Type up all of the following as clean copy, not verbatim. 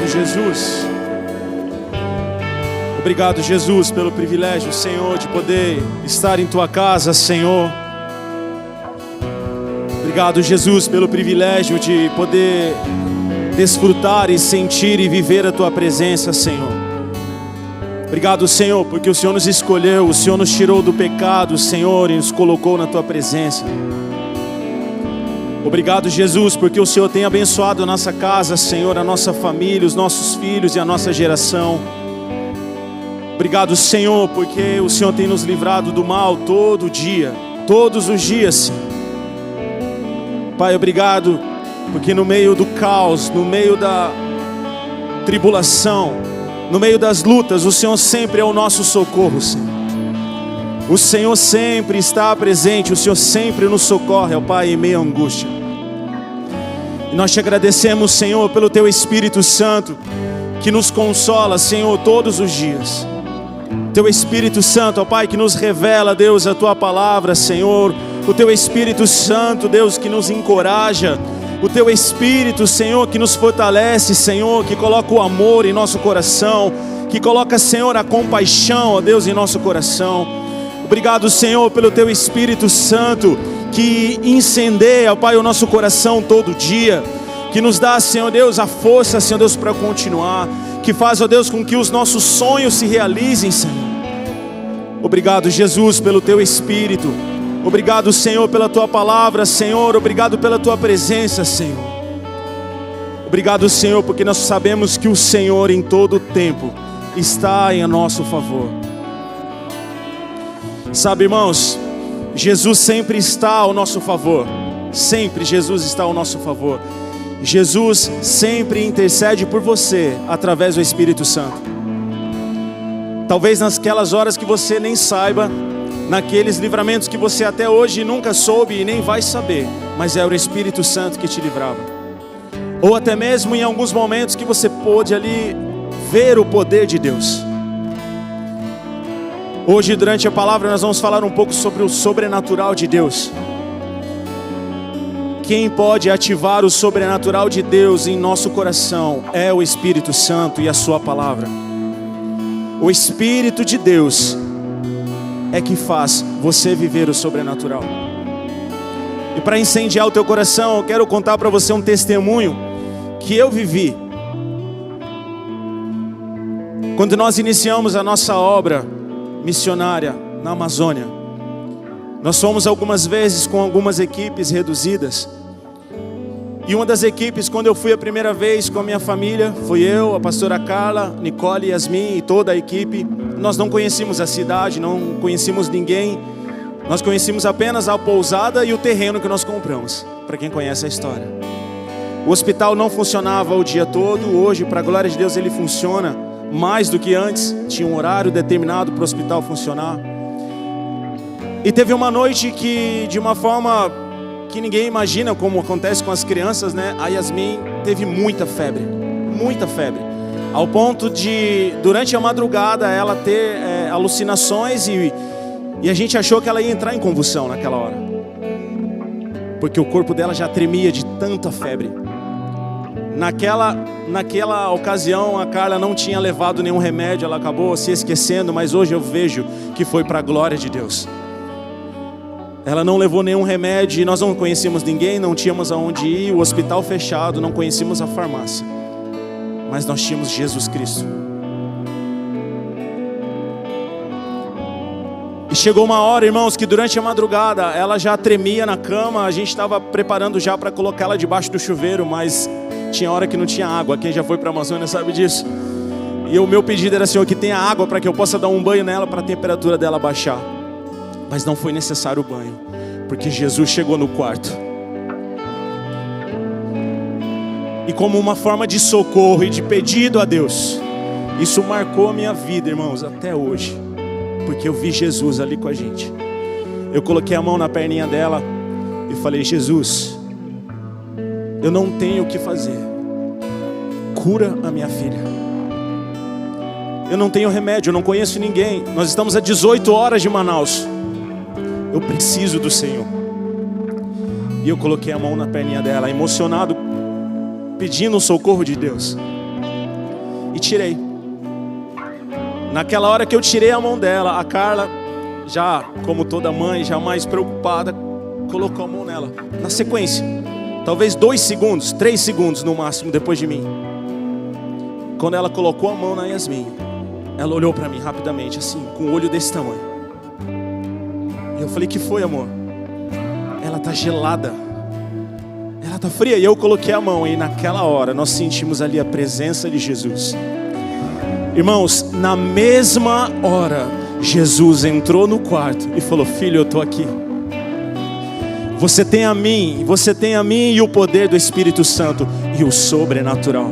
Jesus. Obrigado, Jesus, pelo privilégio, Senhor, de poder estar em Tua casa, Senhor. Obrigado, Jesus, pelo privilégio de poder desfrutar e sentir e viver a Tua presença, Senhor. Obrigado, Senhor, porque o Senhor nos escolheu, o Senhor nos tirou do pecado, Senhor, e nos colocou na Tua presença. Obrigado, Jesus, porque o Senhor tem abençoado a nossa casa, Senhor, a nossa família, os nossos filhos e a nossa geração. Obrigado, Senhor, porque o Senhor tem nos livrado do mal todo dia, todos os dias, Senhor. Pai, obrigado, porque no meio do caos, no meio da tribulação, no meio das lutas, o Senhor sempre é o nosso socorro, Senhor. O Senhor sempre está presente, o Senhor sempre nos socorre, ó Pai, em meio à angústia. E nós te agradecemos, Senhor, pelo Teu Espírito Santo, que nos consola, Senhor, todos os dias. Teu Espírito Santo, ó Pai, que nos revela, Deus, a Tua palavra, Senhor. O Teu Espírito Santo, Deus, que nos encoraja. O Teu Espírito, Senhor, que nos fortalece, Senhor, que coloca o amor em nosso coração, que coloca, Senhor, a compaixão, ó Deus, em nosso coração. Obrigado, Senhor, pelo Teu Espírito Santo, que incendeia, ó Pai, o nosso coração todo dia, que nos dá, Senhor Deus, a força, Senhor Deus, para continuar, que faz, ó Deus, com que os nossos sonhos se realizem, Senhor. Obrigado, Jesus, pelo Teu Espírito. Obrigado, Senhor, pela Tua palavra, Senhor. Obrigado pela Tua presença, Senhor. Obrigado, Senhor, porque nós sabemos que o Senhor em todo o tempo está em nosso favor. Sabe, irmãos, Jesus sempre está ao nosso favor. Sempre Jesus está ao nosso favor. Jesus sempre intercede por você através do Espírito Santo. Talvez naquelas horas que você nem saiba, naqueles livramentos que você até hoje nunca soube e nem vai saber, mas é o Espírito Santo que te livrava. Ou até mesmo em alguns momentos que você pôde ali ver o poder de Deus. Hoje, durante a palavra, nós vamos falar um pouco sobre o sobrenatural de Deus. Quem pode ativar o sobrenatural de Deus em nosso coração é o Espírito Santo e a Sua palavra. O Espírito de Deus é que faz você viver o sobrenatural. E para incendiar o teu coração, eu quero contar para você um testemunho que eu vivi. Quando nós iniciamos a nossa obra missionária na Amazônia, nós fomos algumas vezes com algumas equipes reduzidas. E uma das equipes, quando eu fui a primeira vez com a minha família, fui eu, a pastora Carla, Nicole, Yasmin e toda a equipe. Nós não conhecíamos a cidade, não conhecíamos ninguém. Nós conhecíamos apenas a pousada e o terreno que nós compramos, para quem conhece a história. O hospital não funcionava o dia todo. Hoje, para a glória de Deus, ele funciona mais do que antes. Tinha um horário determinado para o hospital funcionar. E teve uma noite que, de uma forma que ninguém imagina, como acontece com as crianças, né? A Yasmin teve muita febre, ao ponto de, durante a madrugada, ela ter alucinações e a gente achou que ela ia entrar em convulsão naquela hora, porque o corpo dela já tremia de tanta febre. Naquela ocasião, a Carla não tinha levado nenhum remédio, ela acabou se esquecendo, mas hoje eu vejo que foi para a glória de Deus. Ela não levou nenhum remédio e nós não conhecíamos ninguém, não tínhamos aonde ir, o hospital fechado, não conhecíamos a farmácia. Mas nós tínhamos Jesus Cristo. E chegou uma hora, irmãos, que durante a madrugada ela já tremia na cama. A gente estava preparando já para colocá-la debaixo do chuveiro, mas tinha hora que não tinha água. Quem já foi para a Amazônia sabe disso. E o meu pedido era, Senhor, que tenha água para que eu possa dar um banho nela para a temperatura dela baixar. Mas não foi necessário o banho, porque Jesus chegou no quarto. E como uma forma de socorro e de pedido a Deus, isso marcou a minha vida, irmãos, até hoje. Porque eu vi Jesus ali com a gente. Eu coloquei a mão na perninha dela e falei: Jesus, eu não tenho o que fazer. Cura a minha filha. Eu não tenho remédio, eu não conheço ninguém. Nós estamos a 18 horas de Manaus. Eu preciso do Senhor. E eu coloquei a mão na perninha dela, emocionado, pedindo o socorro de Deus. e tirei. Naquela hora que eu tirei a mão dela, a Carla, já como toda mãe, já mais preocupada, colocou a mão nela. Na sequência, talvez 2 segundos, 3 segundos no máximo depois de mim. Quando ela colocou a mão na Yasmin, ela olhou para mim rapidamente, assim, com o olho desse tamanho. E eu falei, que foi, amor? Ela tá gelada. Ela tá fria. E eu coloquei a mão, e naquela hora nós sentimos ali a presença de Jesus. Irmãos, na mesma hora, Jesus entrou no quarto e falou, filho, eu tô aqui. Você tem a mim e o poder do Espírito Santo e o sobrenatural.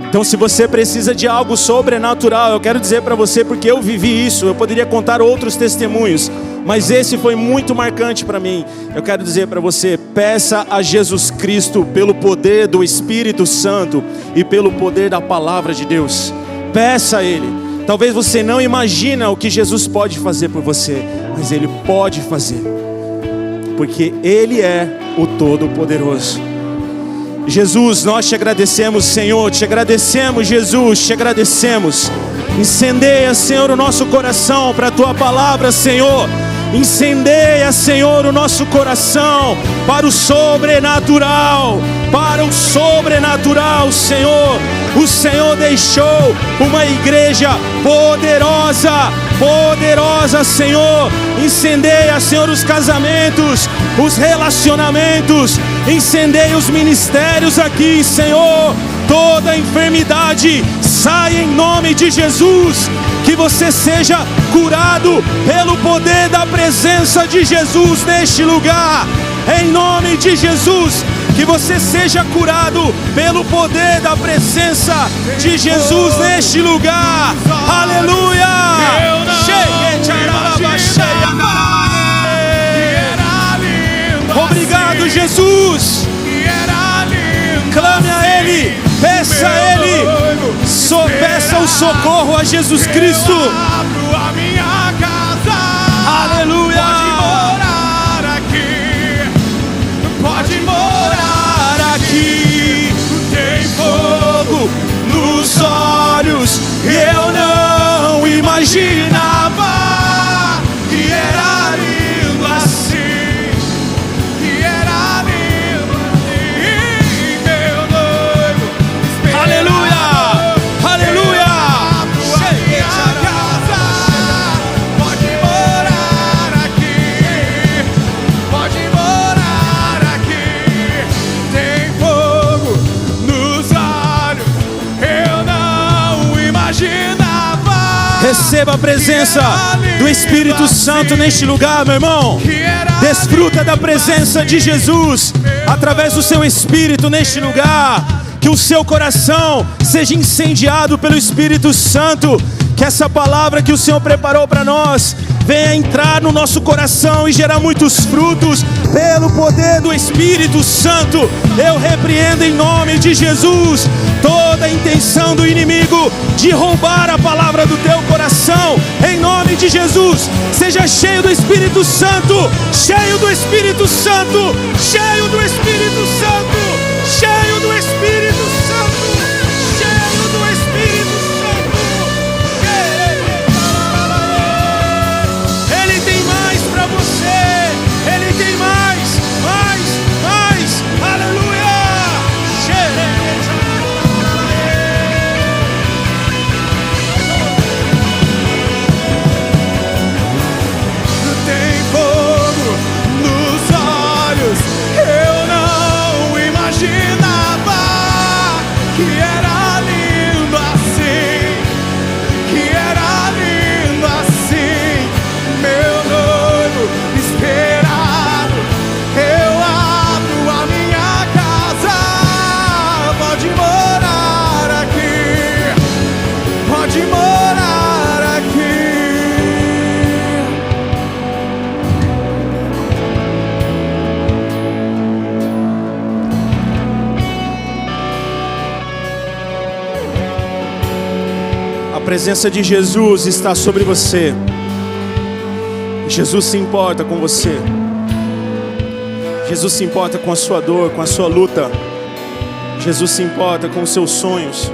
Então se você precisa de algo sobrenatural, eu quero dizer para você, porque eu vivi isso. Eu poderia contar outros testemunhos, mas esse foi muito marcante para mim. Eu quero dizer para você, peça a Jesus Cristo pelo poder do Espírito Santo e pelo poder da palavra de Deus. Peça a Ele. Talvez você não imagina o que Jesus pode fazer por você, mas Ele pode fazer, porque Ele é o Todo-Poderoso. Jesus, nós te agradecemos, Senhor, te agradecemos, Jesus, te agradecemos. Incendeia, Senhor, o nosso coração para a Tua palavra, Senhor. Incendeia, Senhor, o nosso coração para o sobrenatural, Senhor. O Senhor deixou uma igreja poderosa, Senhor. Incendeia, Senhor, os casamentos, os relacionamentos. Incendeia os ministérios aqui, Senhor. Toda enfermidade sai em nome de Jesus. Que você seja curado pelo poder da presença de Jesus neste lugar. Em nome de Jesus. Que você seja curado pelo poder da presença de Jesus neste lugar. Aleluia! Obrigado, Jesus. Clame a Ele, peça a Ele, peça o socorro a Jesus Cristo. Aleluia! Pode morar aqui. Tem fogo nos olhos. Eu não imaginava que era lindo assim. Que era lindo assim. Meu noivo esperava. Aleluia! Aleluia! Cheguei a casa. Pode morar aqui. Pode morar aqui. Tem fogo nos olhos. Eu não imaginava. Receba a presença do Espírito Santo neste lugar, meu irmão. Desfruta da presença de Jesus através do seu Espírito neste lugar. Que o seu coração seja incendiado pelo Espírito Santo. Que essa palavra que o Senhor preparou para nós venha entrar no nosso coração e gerar muitos frutos pelo poder do Espírito Santo. Eu repreendo em nome de Jesus toda a intenção do inimigo de roubar a palavra do teu coração. Em nome de Jesus, seja cheio do Espírito Santo, cheio do Espírito Santo, cheio do Espírito Santo, cheio do Espírito Santo, cheio do Espírito Santo. Ele tem mais para você, Ele tem mais, aleluia. Tem fogo nos olhos. Eu não imaginava que era lindo assim. Que era lindo assim. Meu noivo esperado. Eu abro a minha casa. Pode morar aqui. Pode morar aqui. A presença de Jesus está sobre você. Jesus se importa com você. Jesus se importa com a sua dor, com a sua luta. Jesus se importa com os seus sonhos.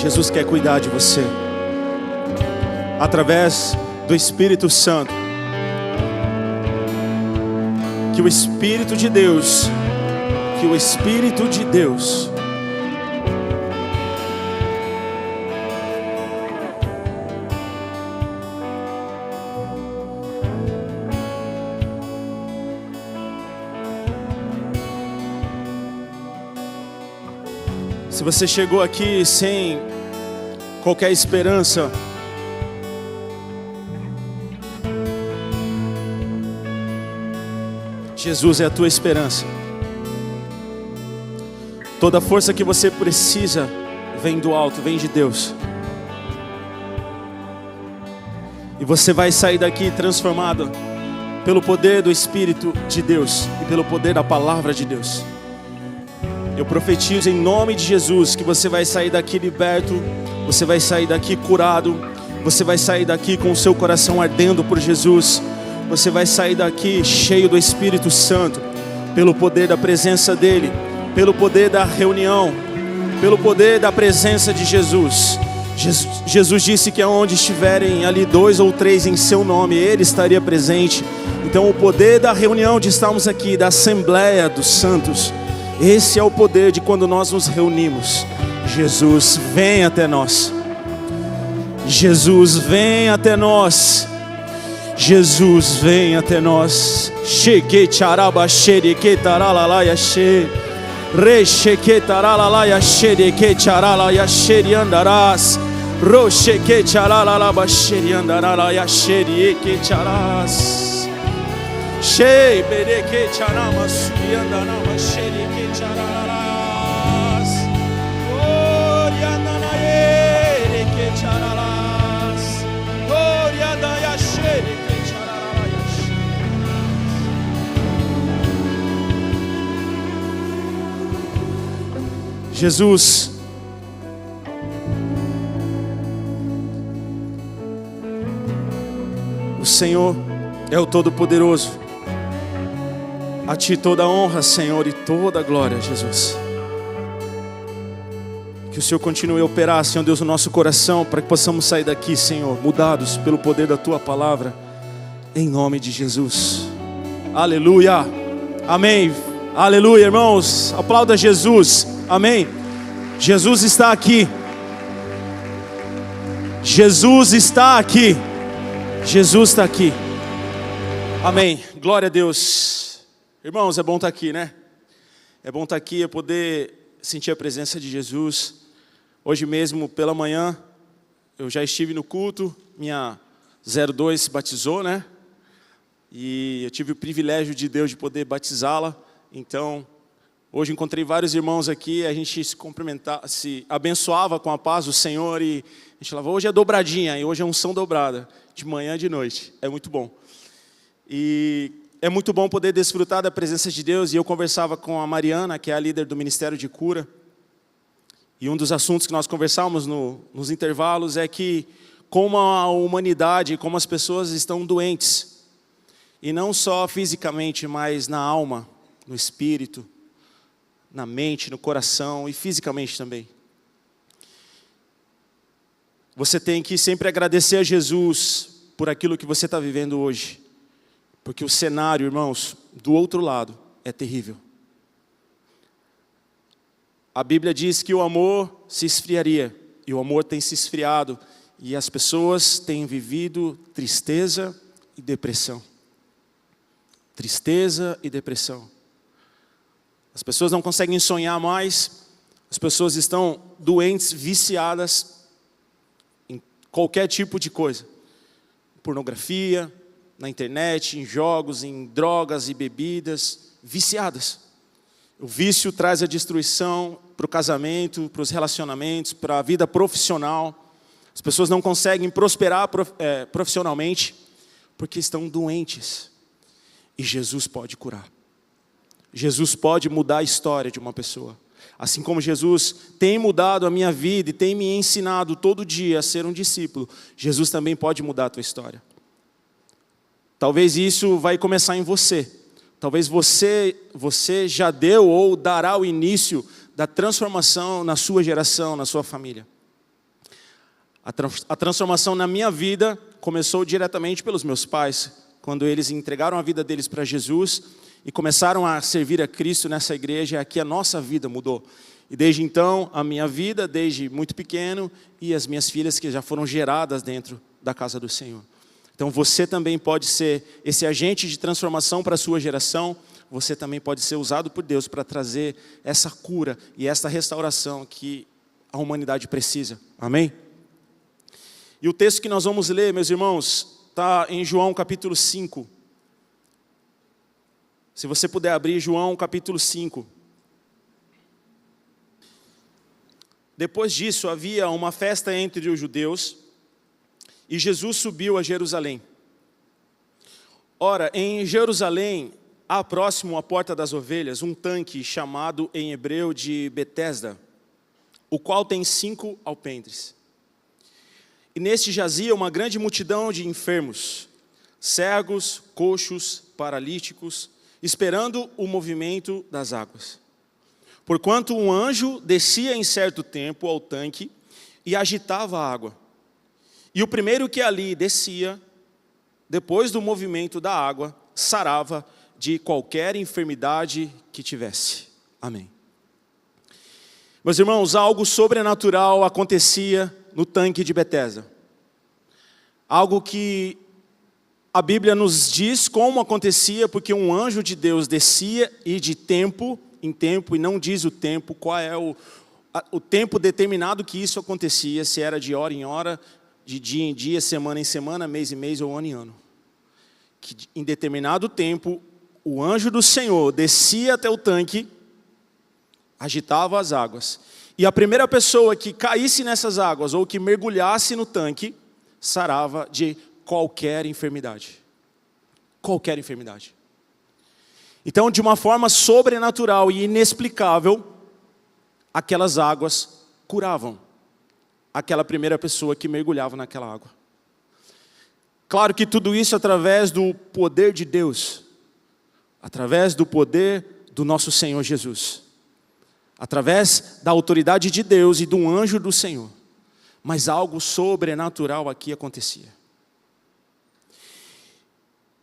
Jesus quer cuidar de você. Através do Espírito Santo. Que o Espírito de Deus, se você chegou aqui sem qualquer esperança, Jesus é a tua esperança. Toda a força que você precisa vem do alto, vem de Deus. E você vai sair daqui transformado pelo poder do Espírito de Deus e pelo poder da palavra de Deus. Eu profetizo em nome de Jesus que você vai sair daqui liberto, você vai sair daqui curado, você vai sair daqui com o seu coração ardendo por Jesus. Você vai sair daqui cheio do Espírito Santo, pelo poder da presença dEle, pelo poder da reunião, pelo poder da presença de Jesus. Jesus disse que aonde estiverem ali 2 ou 3 em seu nome, Ele estaria presente. Então o poder da reunião de estarmos aqui, da Assembleia dos Santos, esse é o poder de quando nós nos reunimos. Jesus vem até nós. Jesus vem até nós. Jesus vem até nós. Cheque charaba xere que tarala ya she. Re cheque tarala ya xere que charala ya xere andarás. Ro cheque charala ba xere andará ya xere que charás. Che bere que charama subi andará xere que charás. Oriana na ere que charás. Oriana ya xere. Jesus, o Senhor é o Todo-Poderoso. A Ti toda a honra, Senhor, e toda a glória, Jesus. Que o Senhor continue a operar, Senhor Deus, no nosso coração, para que possamos sair daqui, Senhor, mudados pelo poder da Tua palavra, em nome de Jesus. Aleluia, amém. Aleluia, irmãos, aplauda Jesus. Amém. Jesus está aqui. Jesus está aqui. Jesus está aqui. Amém. Glória a Deus. Irmãos, é bom estar aqui, né? É bom estar aqui, é poder sentir a presença de Jesus. Hoje mesmo, pela manhã, eu já estive no culto. Minha 02 se batizou, né? E eu tive o privilégio de Deus de poder batizá-la. Então, hoje encontrei vários irmãos aqui, a gente se cumprimentava, se abençoava com a paz do Senhor e a gente falava, hoje é dobradinha, e hoje é unção dobrada, de manhã e de noite, é muito bom. E é muito bom poder desfrutar da presença de Deus, e eu conversava com a Mariana, que é a líder do Ministério de Cura, e um dos assuntos que nós conversávamos nos intervalos é que como a humanidade, como as pessoas estão doentes, e não só fisicamente, mas na alma, no espírito, na mente, no coração e fisicamente também. Você tem que sempre agradecer a Jesus por aquilo que você está vivendo hoje. Porque o cenário, irmãos, do outro lado é terrível. A Bíblia diz que o amor se esfriaria. E o amor tem se esfriado. E as pessoas têm vivido tristeza e depressão. Tristeza e depressão. As pessoas não conseguem sonhar mais, as pessoas estão doentes, viciadas em qualquer tipo de coisa. Pornografia, na internet, em jogos, em drogas e bebidas, viciadas. O vício traz a destruição para o casamento, para os relacionamentos, para a vida profissional. As pessoas não conseguem prosperar profissionalmente porque estão doentes. E Jesus pode curar. Jesus pode mudar a história de uma pessoa. Assim como Jesus tem mudado a minha vida e tem me ensinado todo dia a ser um discípulo, Jesus também pode mudar a tua história. Talvez isso vai começar em você. Talvez você já deu ou dará o início da transformação na sua geração, na sua família. A transformação na minha vida começou diretamente pelos meus pais, quando eles entregaram a vida deles para Jesus e começaram a servir a Cristo nessa igreja, aqui a nossa vida mudou. E desde então, a minha vida, desde muito pequeno, e as minhas filhas que já foram geradas dentro da casa do Senhor. Então você também pode ser esse agente de transformação para a sua geração, você também pode ser usado por Deus para trazer essa cura e essa restauração que a humanidade precisa. Amém? E o texto que nós vamos ler, meus irmãos, está em João capítulo 5. Se você puder abrir João capítulo 5. Depois disso havia uma festa entre os judeus e Jesus subiu a Jerusalém. Ora, em Jerusalém, há próximo à porta das ovelhas um tanque chamado em hebreu de Betesda, o qual tem 5 alpendres. E neste jazia uma grande multidão de enfermos, cegos, coxos, paralíticos, esperando o movimento das águas. Porquanto um anjo descia em certo tempo ao tanque e agitava a água. E o primeiro que ali descia, depois do movimento da água, sarava de qualquer enfermidade que tivesse. Amém. Meus irmãos, algo sobrenatural acontecia no tanque de Betesda. Algo que a Bíblia nos diz como acontecia, porque um anjo de Deus descia e de tempo em tempo, e não diz o tempo, qual é o tempo determinado que isso acontecia, se era de hora em hora, de dia em dia, semana em semana, mês em mês ou ano em ano. Que em determinado tempo, o anjo do Senhor descia até o tanque, agitava as águas. E a primeira pessoa que caísse nessas águas ou que mergulhasse no tanque, sarava de qualquer enfermidade. Qualquer enfermidade. Então, de uma forma sobrenatural e inexplicável, aquelas águas curavam aquela primeira pessoa que mergulhava naquela água. Claro que tudo isso através do poder de Deus, através do poder do nosso Senhor Jesus. Através da autoridade de Deus e do anjo do Senhor. Mas algo sobrenatural aqui acontecia.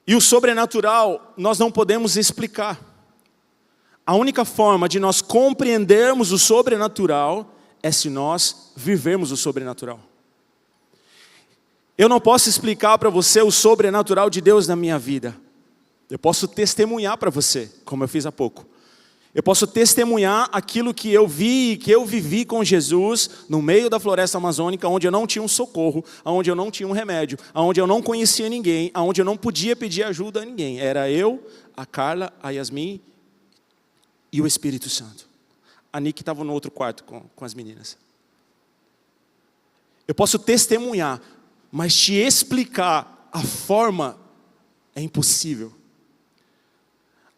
E o sobrenatural nós não podemos explicar. A única forma de nós compreendermos o sobrenatural é se nós vivermos o sobrenatural. Eu não posso explicar para você o sobrenatural de Deus na minha vida. Eu posso testemunhar para você, como eu fiz há pouco. Eu posso testemunhar aquilo que eu vi e que eu vivi com Jesus no meio da floresta amazônica, onde eu não tinha um socorro, onde eu não tinha um remédio, onde eu não conhecia ninguém, onde eu não podia pedir ajuda a ninguém. Era eu, a Carla, a Yasmin e o Espírito Santo. A Nick estava no outro quarto com as meninas. Eu posso testemunhar, mas te explicar a forma é impossível.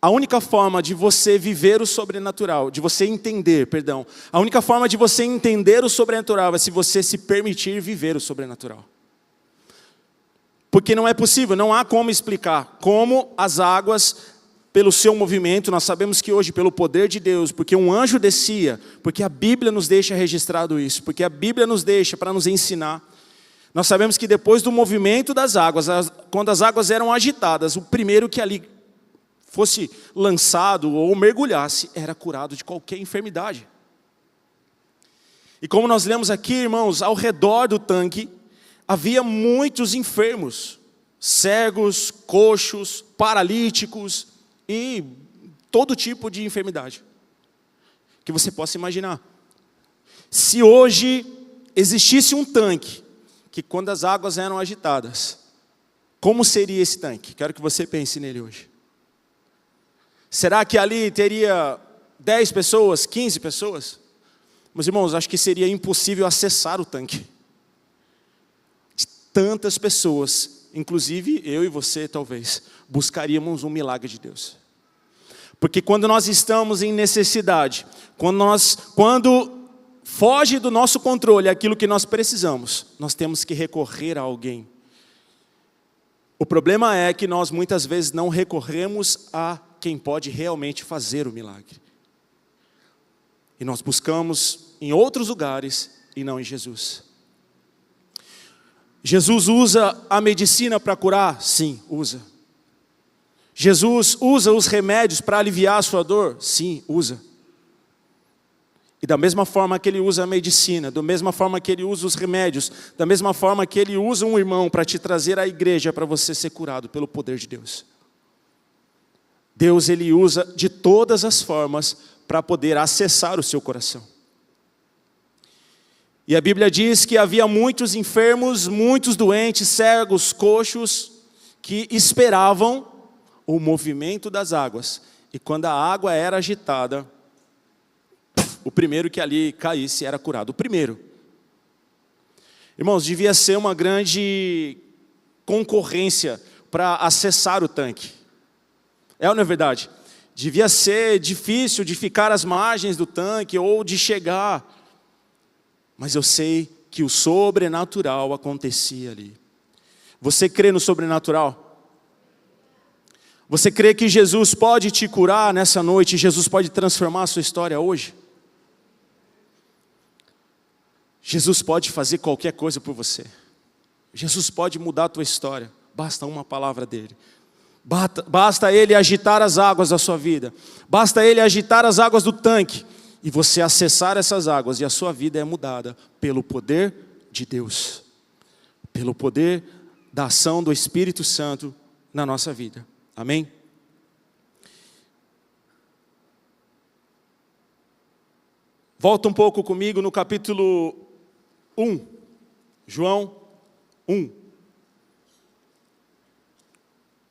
A única forma de você viver o sobrenatural, de você entender, perdão, a única forma de você entender o sobrenatural é se você se permitir viver o sobrenatural. Porque não é possível, não há como explicar como as águas, pelo seu movimento, nós sabemos que hoje pelo poder de Deus, porque um anjo descia, porque a Bíblia nos deixa registrado isso, porque a Bíblia nos deixa para nos ensinar. Nós sabemos que depois do movimento das águas, quando as águas eram agitadas, o primeiro que ali fosse lançado ou mergulhasse, era curado de qualquer enfermidade. E como nós lemos aqui, irmãos, ao redor do tanque, havia muitos enfermos, cegos, coxos, paralíticos e todo tipo de enfermidade que você possa imaginar. Se hoje existisse um tanque, que quando as águas eram agitadas, como seria esse tanque? Quero que você pense nele hoje. Será que ali teria 10 pessoas, 15 pessoas? Meus irmãos, acho que seria impossível acessar o tanque. De tantas pessoas, inclusive eu e você talvez, buscaríamos um milagre de Deus. Porque quando nós estamos em necessidade, quando foge do nosso controle aquilo que nós precisamos, nós temos que recorrer a alguém. O problema é que nós muitas vezes não recorremos a quem pode realmente fazer o milagre. E nós buscamos em outros lugares e não em Jesus. Jesus usa a medicina para curar? Sim, usa. Jesus usa os remédios para aliviar a sua dor? Sim, usa. E da mesma forma que Ele usa a medicina, da mesma forma que Ele usa os remédios, da mesma forma que Ele usa um irmão para te trazer à igreja para você ser curado pelo poder de Deus. Deus, Ele usa de todas as formas para poder acessar o seu coração. E a Bíblia diz que havia muitos enfermos, muitos doentes, cegos, coxos, que esperavam o movimento das águas. E quando a água era agitada, o primeiro que ali caísse era curado. O primeiro. Irmãos, devia ser uma grande concorrência para acessar o tanque. É ou não é verdade? Devia ser difícil de ficar às margens do tanque ou de chegar. Mas eu sei que o sobrenatural acontecia ali. Você crê no sobrenatural? Você crê que Jesus pode te curar nessa noite? Jesus pode transformar a sua história hoje? Jesus pode fazer qualquer coisa por você. Jesus pode mudar a tua história. Basta uma palavra dele. Basta Ele agitar as águas da sua vida. Basta Ele agitar as águas do tanque. E você acessar essas águas e a sua vida é mudada pelo poder de Deus. Pelo poder da ação do Espírito Santo na nossa vida. Amém? Volta um pouco comigo no capítulo 1. João 1.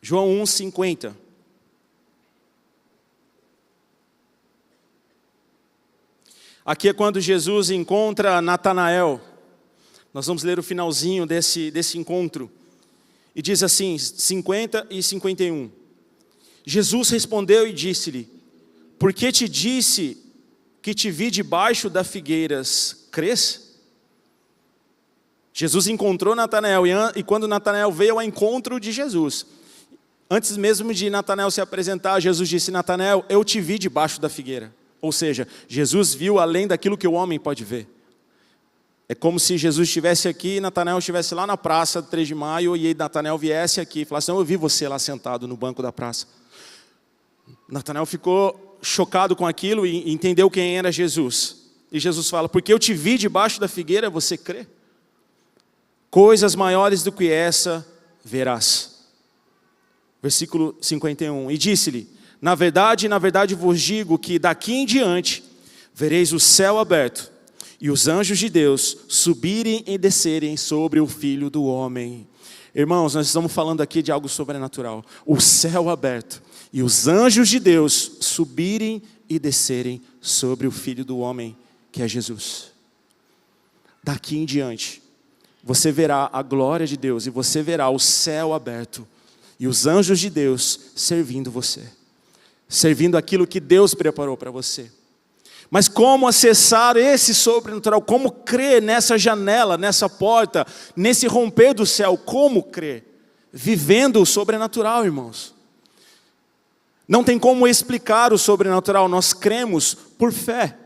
João 1:50. Aqui é quando Jesus encontra Natanael. Nós vamos ler o finalzinho desse encontro. E diz assim, 50 e 51. Jesus respondeu e disse-lhe: por que te disse que te vi debaixo das figueiras, crês? Jesus encontrou Natanael, e quando Natanael veio ao encontro de Jesus, antes mesmo de Natanael se apresentar, Jesus disse: Natanael, eu te vi debaixo da figueira. Ou seja, Jesus viu além daquilo que o homem pode ver. É como se Jesus estivesse aqui e Natanael estivesse lá na praça do 3 de maio, e aí Natanael viesse aqui e falasse: não, eu vi você lá sentado no banco da praça. Natanael ficou chocado com aquilo e entendeu quem era Jesus. E Jesus fala: porque eu te vi debaixo da figueira, você crê? Coisas maiores do que essa verás. Versículo 51. E disse-lhe: na verdade vos digo que daqui em diante vereis o céu aberto e os anjos de Deus subirem e descerem sobre o Filho do Homem. Irmãos, nós estamos falando aqui de algo sobrenatural. O céu aberto e os anjos de Deus subirem e descerem sobre o Filho do Homem, que é Jesus. Daqui em diante você verá a glória de Deus e você verá o céu aberto e os anjos de Deus servindo você, servindo aquilo que Deus preparou para você. Mas como acessar esse sobrenatural? Como crer nessa janela, nessa porta, nesse romper do céu? Como crer? Vivendo o sobrenatural, irmãos. Não tem como explicar o sobrenatural, nós cremos por fé.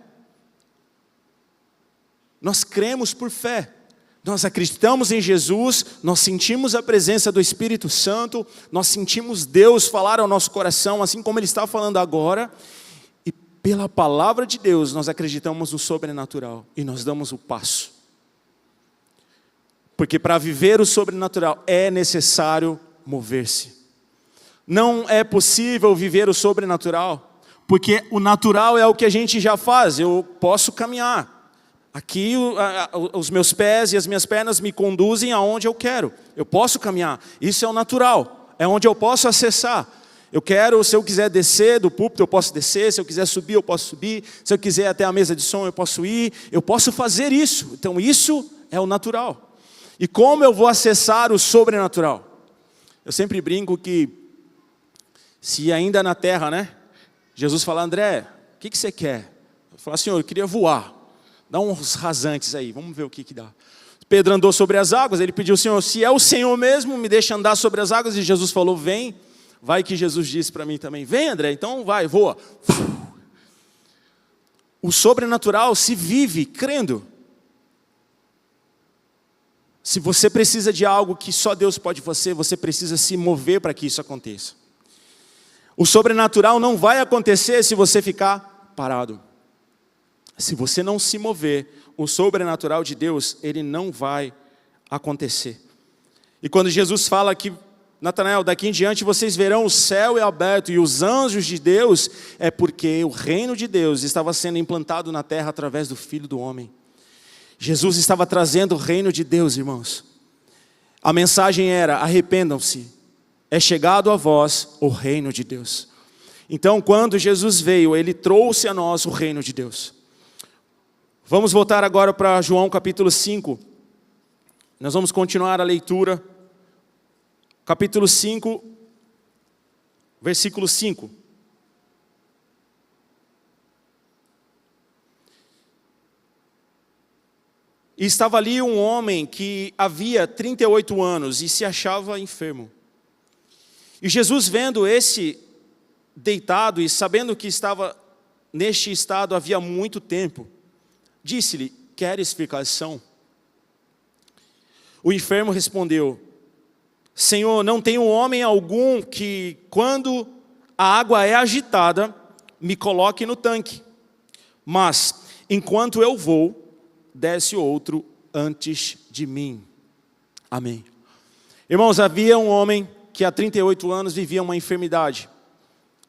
Nós cremos por fé. Nós acreditamos em Jesus, nós sentimos a presença do Espírito Santo, nós sentimos Deus falar ao nosso coração, assim como Ele está falando agora, e pela palavra de Deus nós acreditamos no sobrenatural e nós damos o passo. Porque para viver o sobrenatural é necessário mover-se. Não é possível viver o sobrenatural, porque o natural é o que a gente já faz. Eu posso caminhar. Aqui os meus pés e as minhas pernas me conduzem aonde eu quero. Eu posso caminhar. Isso é o natural. É onde eu posso acessar. Se eu quiser descer do púlpito, eu posso descer. Se eu quiser subir, eu posso subir. Se eu quiser até a mesa de som, eu posso ir. Eu posso fazer isso. Então isso é o natural. E como eu vou acessar o sobrenatural? Eu sempre brinco que, se ainda na terra, né? Jesus fala: André, o que você quer? Eu falo: Senhor, eu queria voar. Dá uns rasantes aí, vamos ver o que dá. Pedro andou sobre as águas, ele pediu: Senhor, se é o Senhor mesmo, me deixa andar sobre as águas. E Jesus falou: vem. Vai que Jesus disse para mim também: vem, André, então vai, voa. O sobrenatural se vive crendo. Se você precisa de algo que só Deus pode fazer, você precisa se mover para que isso aconteça. O sobrenatural não vai acontecer se você ficar parado. Se você não se mover, o sobrenatural de Deus, ele não vai acontecer. E quando Jesus fala que, Natanael, daqui em diante vocês verão o céu aberto e os anjos de Deus, é porque o reino de Deus estava sendo implantado na terra através do Filho do Homem. Jesus estava trazendo o reino de Deus, irmãos. A mensagem era: arrependam-se, é chegado a vós o reino de Deus. Então, quando Jesus veio, ele trouxe a nós o reino de Deus. Vamos voltar agora para João capítulo 5. Nós vamos continuar a leitura. Capítulo 5, versículo 5. E estava ali um homem que havia 38 anos e se achava enfermo. E Jesus, vendo esse deitado e sabendo que estava neste estado havia muito tempo, disse-lhe: queres ficar são? O enfermo respondeu: Senhor, não tenho homem algum que, quando a água é agitada, me coloque no tanque. Mas, enquanto eu vou, desce outro antes de mim. Amém. Irmãos, havia um homem que há 38 anos vivia uma enfermidade.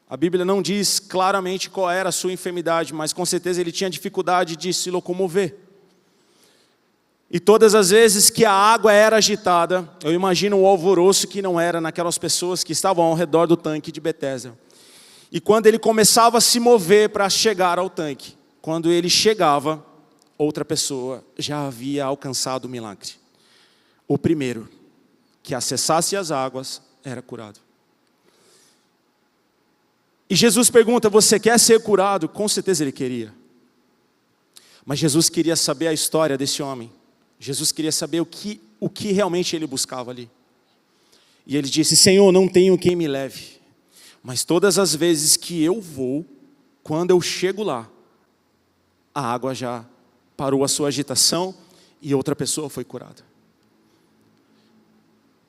A Bíblia não diz claramente qual era a sua enfermidade, mas com certeza ele tinha dificuldade de se locomover. E todas as vezes que a água era agitada, eu imagino o alvoroço que não era naquelas pessoas que estavam ao redor do tanque de Betesda. E quando ele começava a se mover para chegar ao tanque, quando ele chegava, outra pessoa já havia alcançado o milagre. O primeiro que acessasse as águas era curado. E Jesus pergunta: você quer ser curado? Com certeza ele queria. Mas Jesus queria saber a história desse homem. Jesus queria saber o que realmente ele buscava ali. E ele disse: Senhor, não tenho quem me leve. Mas todas as vezes que eu vou, quando eu chego lá, a água já parou a sua agitação e outra pessoa foi curada.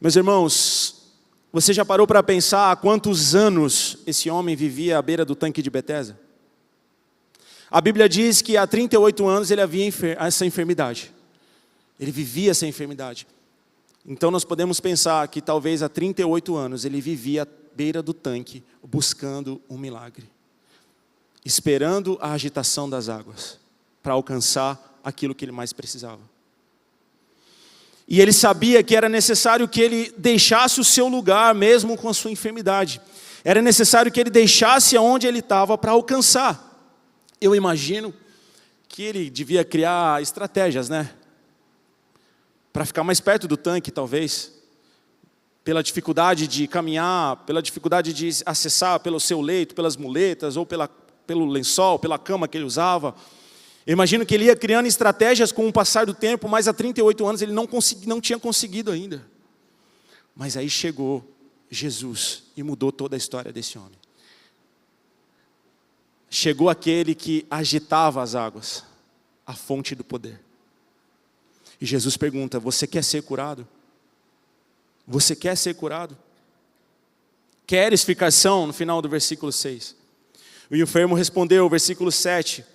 Meus irmãos, você já parou para pensar há quantos anos esse homem vivia à beira do tanque de Betesda? A Bíblia diz que há 38 anos ele havia essa enfermidade. Ele vivia essa enfermidade. Então nós podemos pensar que talvez há 38 anos ele vivia à beira do tanque buscando um milagre. Esperando a agitação das águas para alcançar aquilo que ele mais precisava. E ele sabia que era necessário que ele deixasse o seu lugar mesmo com a sua enfermidade. Era necessário que ele deixasse onde ele estava para alcançar. Eu imagino que ele devia criar estratégias, né? Para ficar mais perto do tanque, talvez. Pela dificuldade de caminhar, pela dificuldade de acessar pelo seu leito, pelas muletas, ou pelo lençol, pela cama que ele usava. Eu imagino que ele ia criando estratégias com o passar do tempo, mas há 38 anos ele não tinha conseguido ainda. Mas aí chegou Jesus e mudou toda a história desse homem. Chegou aquele que agitava as águas, a fonte do poder. E Jesus pergunta: você quer ser curado? Você quer ser curado? Queres ficar são? No final do versículo 6. O enfermo respondeu, versículo 7.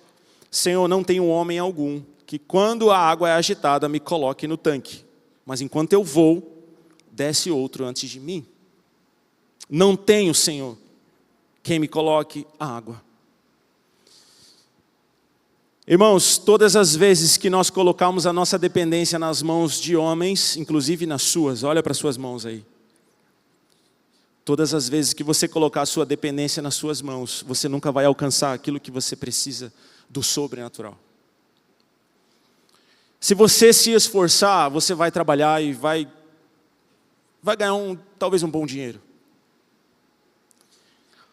Senhor, não tenho homem algum que quando a água é agitada me coloque no tanque. Mas enquanto eu vou, desce outro antes de mim. Não tenho, Senhor, quem me coloque a água. Irmãos, todas as vezes que nós colocamos a nossa dependência nas mãos de homens, inclusive nas suas, olha para as suas mãos aí. Todas as vezes que você colocar a sua dependência nas suas mãos, você nunca vai alcançar aquilo que você precisa do sobrenatural. Se você se esforçar, você vai trabalhar e vai ganhar talvez um bom dinheiro.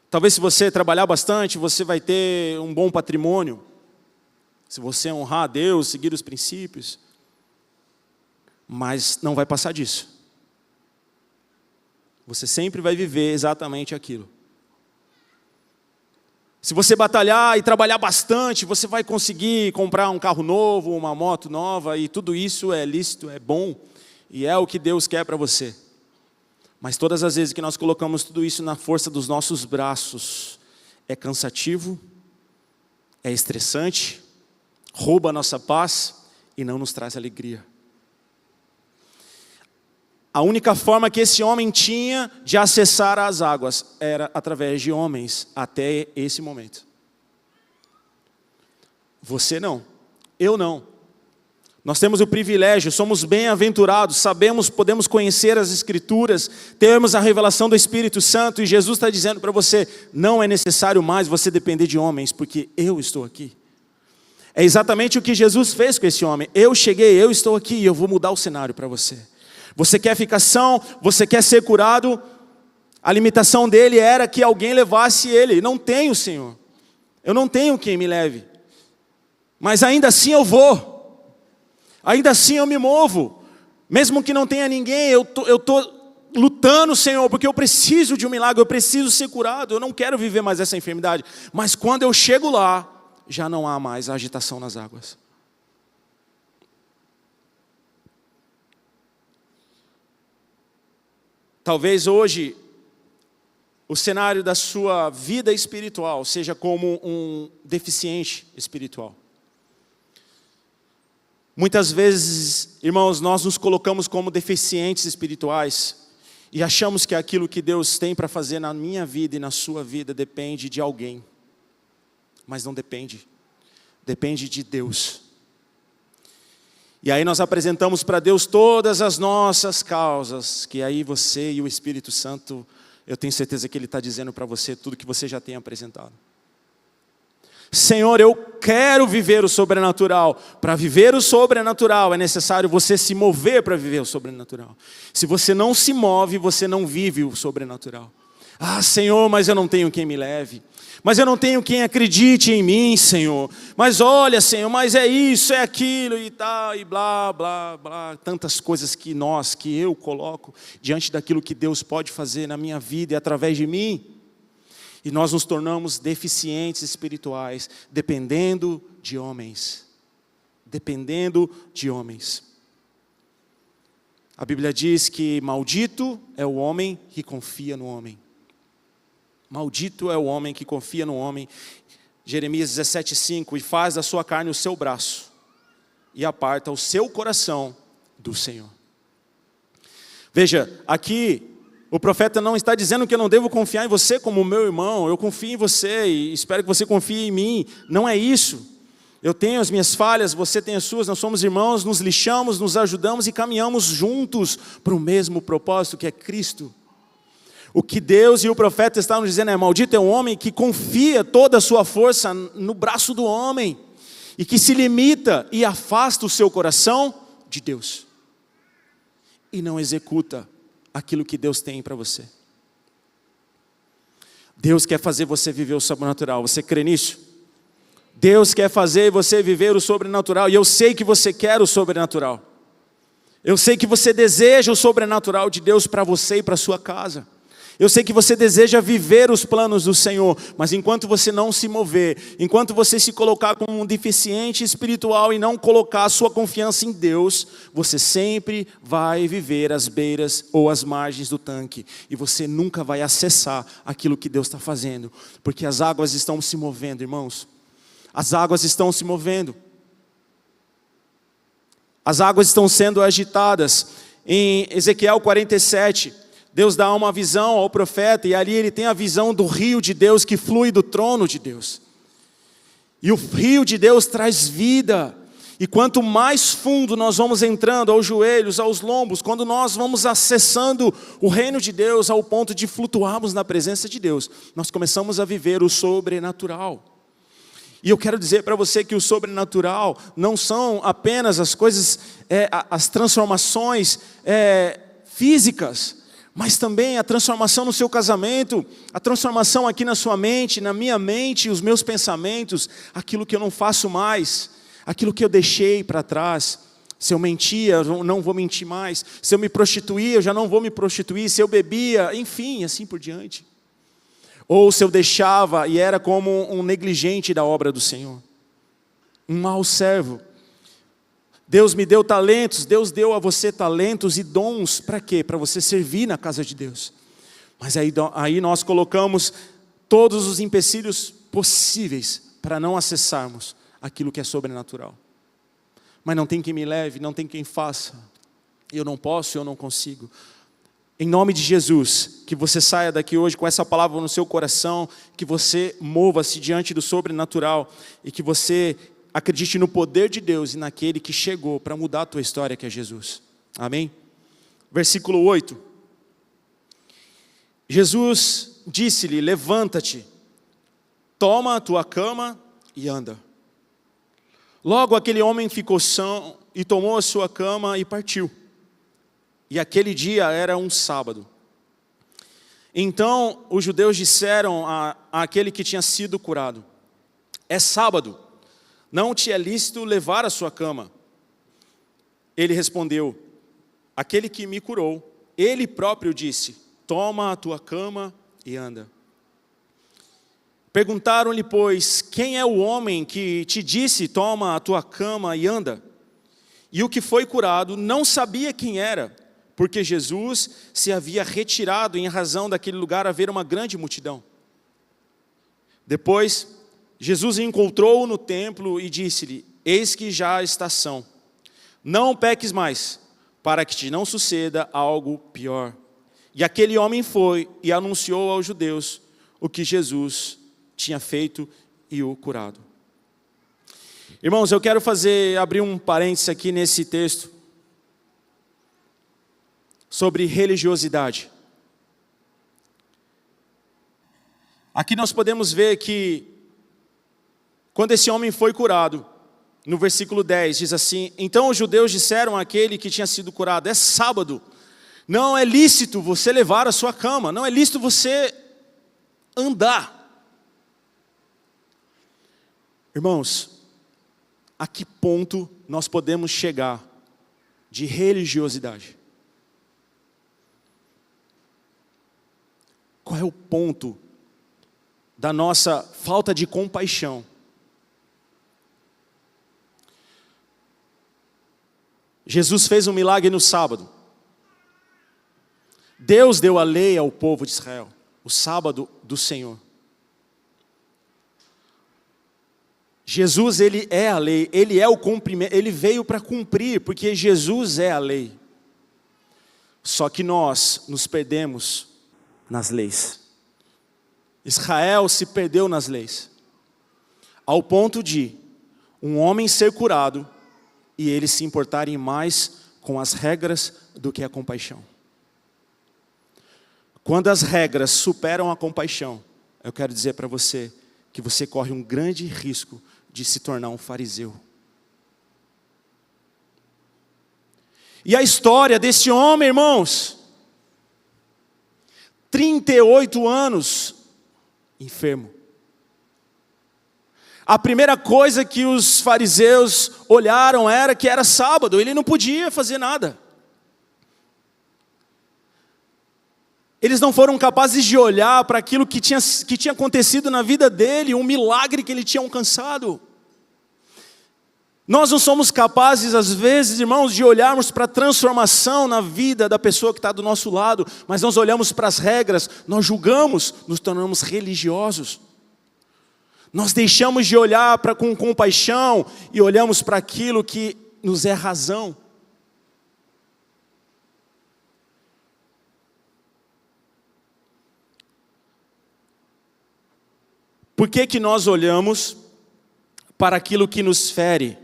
Talvez se você trabalhar bastante, você vai ter um bom patrimônio. Se você honrar a Deus, seguir os princípios. Mas não vai passar disso. Você sempre vai viver exatamente aquilo. Se você batalhar e trabalhar bastante, você vai conseguir comprar um carro novo, uma moto nova, e tudo isso é lícito, é bom. e é o que Deus quer para você. Mas todas as vezes que nós colocamos tudo isso na força dos nossos braços, é cansativo, é estressante, rouba a nossa paz e não nos traz alegria. A única forma que esse homem tinha de acessar as águas era através de homens, até esse momento. Você não, eu não. Nós temos o privilégio, somos bem-aventurados, sabemos, podemos conhecer as Escrituras, temos a revelação do Espírito Santo, e Jesus está dizendo para você, não é necessário mais você depender de homens, porque eu estou aqui. É exatamente o que Jesus fez com esse homem. Eu cheguei, eu estou aqui, e eu vou mudar o cenário para você. Você quer ficar são, você quer ser curado, a limitação dele era que alguém levasse ele. Não tenho, Senhor, eu não tenho quem me leve, mas ainda assim eu vou. Ainda assim eu me movo, mesmo que não tenha ninguém, eu estou lutando, Senhor, porque eu preciso de um milagre, eu preciso ser curado, eu não quero viver mais essa enfermidade. Mas quando eu chego lá, já não há mais a agitação nas águas. Talvez hoje, o cenário da sua vida espiritual seja como um deficiente espiritual. Muitas vezes, irmãos, nós nos colocamos como deficientes espirituais e achamos que aquilo que Deus tem para fazer na minha vida e na sua vida depende de alguém. Mas não depende. Depende de Deus. E aí nós apresentamos para Deus todas as nossas causas, que aí você e o Espírito Santo, eu tenho certeza que Ele está dizendo para você tudo que você já tem apresentado. Senhor, eu quero viver o sobrenatural. Para viver o sobrenatural é necessário você se mover para viver o sobrenatural. Se você não se move, você não vive o sobrenatural. Ah, Senhor, mas eu não tenho quem me leve. Mas eu não tenho quem acredite em mim, Senhor. Mas olha, Senhor, mas é isso, é aquilo e tal, e blá, blá, blá. Tantas coisas que eu coloco diante daquilo que Deus pode fazer na minha vida e através de mim. E nós nos tornamos deficientes espirituais, dependendo de homens. Dependendo de homens. A Bíblia diz que maldito é o homem que confia no homem. Maldito é o homem que confia no homem. Jeremias 17:5, e faz da sua carne o seu braço, e aparta o seu coração do Senhor. Veja, aqui o profeta não está dizendo que eu não devo confiar em você como meu irmão. Eu confio em você e espero que você confie em mim. Não é isso. Eu tenho as minhas falhas, você tem as suas, nós somos irmãos, nos lixamos, nos ajudamos e caminhamos juntos para o mesmo propósito que é Cristo. O que Deus e o profeta estavam dizendo é, maldito é um homem que confia toda a sua força no braço do homem e que se limita e afasta o seu coração de Deus e não executa aquilo que Deus tem para você. Deus quer fazer você viver o sobrenatural. Você crê nisso? Deus quer fazer você viver o sobrenatural. E eu sei que você quer o sobrenatural. Eu sei que você deseja o sobrenatural de Deus para você e para a sua casa. Eu sei que você deseja viver os planos do Senhor, mas enquanto você não se mover, enquanto você se colocar como um deficiente espiritual e não colocar a sua confiança em Deus, você sempre vai viver às beiras ou às margens do tanque, e você nunca vai acessar aquilo que Deus está fazendo, porque as águas estão se movendo, irmãos. As águas estão se movendo. As águas estão sendo agitadas. Em Ezequiel 47, Deus dá uma visão ao profeta, e ali ele tem a visão do rio de Deus que flui do trono de Deus. E o rio de Deus traz vida. E quanto mais fundo nós vamos entrando aos joelhos, aos lombos, quando nós vamos acessando o reino de Deus ao ponto de flutuarmos na presença de Deus, nós começamos a viver o sobrenatural. E eu quero dizer para você que o sobrenatural não são apenas as coisas, as transformações físicas, mas também a transformação no seu casamento, a transformação aqui na sua mente, na minha mente, os meus pensamentos, aquilo que eu não faço mais, aquilo que eu deixei para trás. Se eu mentia, eu não vou mentir mais. Se eu me prostituía, eu já não vou me prostituir. Se eu bebia, enfim, assim por diante. Ou se eu deixava e era como um negligente da obra do Senhor, um mau servo. Deus me deu talentos, Deus deu a você talentos e dons, para quê? Para você servir na casa de Deus. Mas aí nós colocamos todos os empecilhos possíveis para não acessarmos aquilo que é sobrenatural. Mas não tem quem me leve, não tem quem faça. Eu não posso, eu não consigo. Em nome de Jesus, que você saia daqui hoje com essa palavra no seu coração, que você mova-se diante do sobrenatural e que você acredite no poder de Deus e naquele que chegou para mudar a tua história, que é Jesus. Amém? Versículo 8. Jesus disse-lhe: levanta-te, toma a tua cama e anda. Logo aquele homem ficou são e tomou a sua cama e partiu. E aquele dia era um sábado. Então os judeus disseram àquele que tinha sido curado: é sábado, não te é lícito levar a sua cama. Ele respondeu: aquele que me curou, ele próprio disse: toma a tua cama e anda. Perguntaram-lhe, pois, quem é o homem que te disse: toma a tua cama e anda? E o que foi curado não sabia quem era, porque Jesus se havia retirado em razão daquele lugar haver uma grande multidão. Depois, Jesus encontrou-o no templo e disse-lhe: eis que já está são. Não peques mais, para que te não suceda algo pior. E aquele homem foi e anunciou aos judeus o que Jesus tinha feito e o curado. Irmãos, eu quero abrir um parênteses aqui nesse texto sobre religiosidade. Aqui nós podemos ver que quando esse homem foi curado, no versículo 10 diz assim: então os judeus disseram àquele que tinha sido curado: é sábado, não é lícito você levar a sua cama, não é lícito você andar. Irmãos, a que ponto nós podemos chegar de religiosidade? Qual é o ponto da nossa falta de compaixão? Jesus fez um milagre no sábado. Deus deu a lei ao povo de Israel, o sábado do Senhor. Jesus, ele é a lei, ele é o cumprimento, ele veio para cumprir, porque Jesus é a lei. Só que nós nos perdemos nas leis. Israel se perdeu nas leis, ao ponto de um homem ser curado e eles se importarem mais com as regras do que a compaixão. Quando as regras superam a compaixão, eu quero dizer para você que você corre um grande risco de se tornar um fariseu. E a história desse homem, irmãos, 38 anos enfermo. A primeira coisa que os fariseus olharam era que era sábado, ele não podia fazer nada. Eles não foram capazes de olhar para aquilo que tinha acontecido na vida dele, um milagre que ele tinha alcançado. Nós não somos capazes, às vezes, irmãos, de olharmos para a transformação na vida da pessoa que está do nosso lado, mas nós olhamos para as regras, nós julgamos, nos tornamos religiosos. Nós deixamos de olhar com compaixão e olhamos para aquilo que nos é razão. Por que nós olhamos para aquilo que nos fere,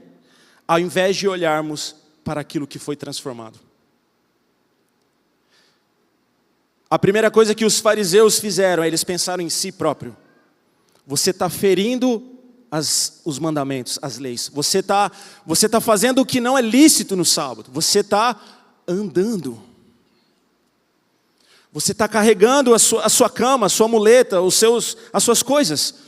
ao invés de olharmos para aquilo que foi transformado? A primeira coisa que os fariseus fizeram, eles pensaram em si próprio. Você está ferindo os mandamentos, as leis. Você tá fazendo o que não é lícito no sábado. Você está andando. Você está carregando a sua cama, a sua muleta, as suas coisas.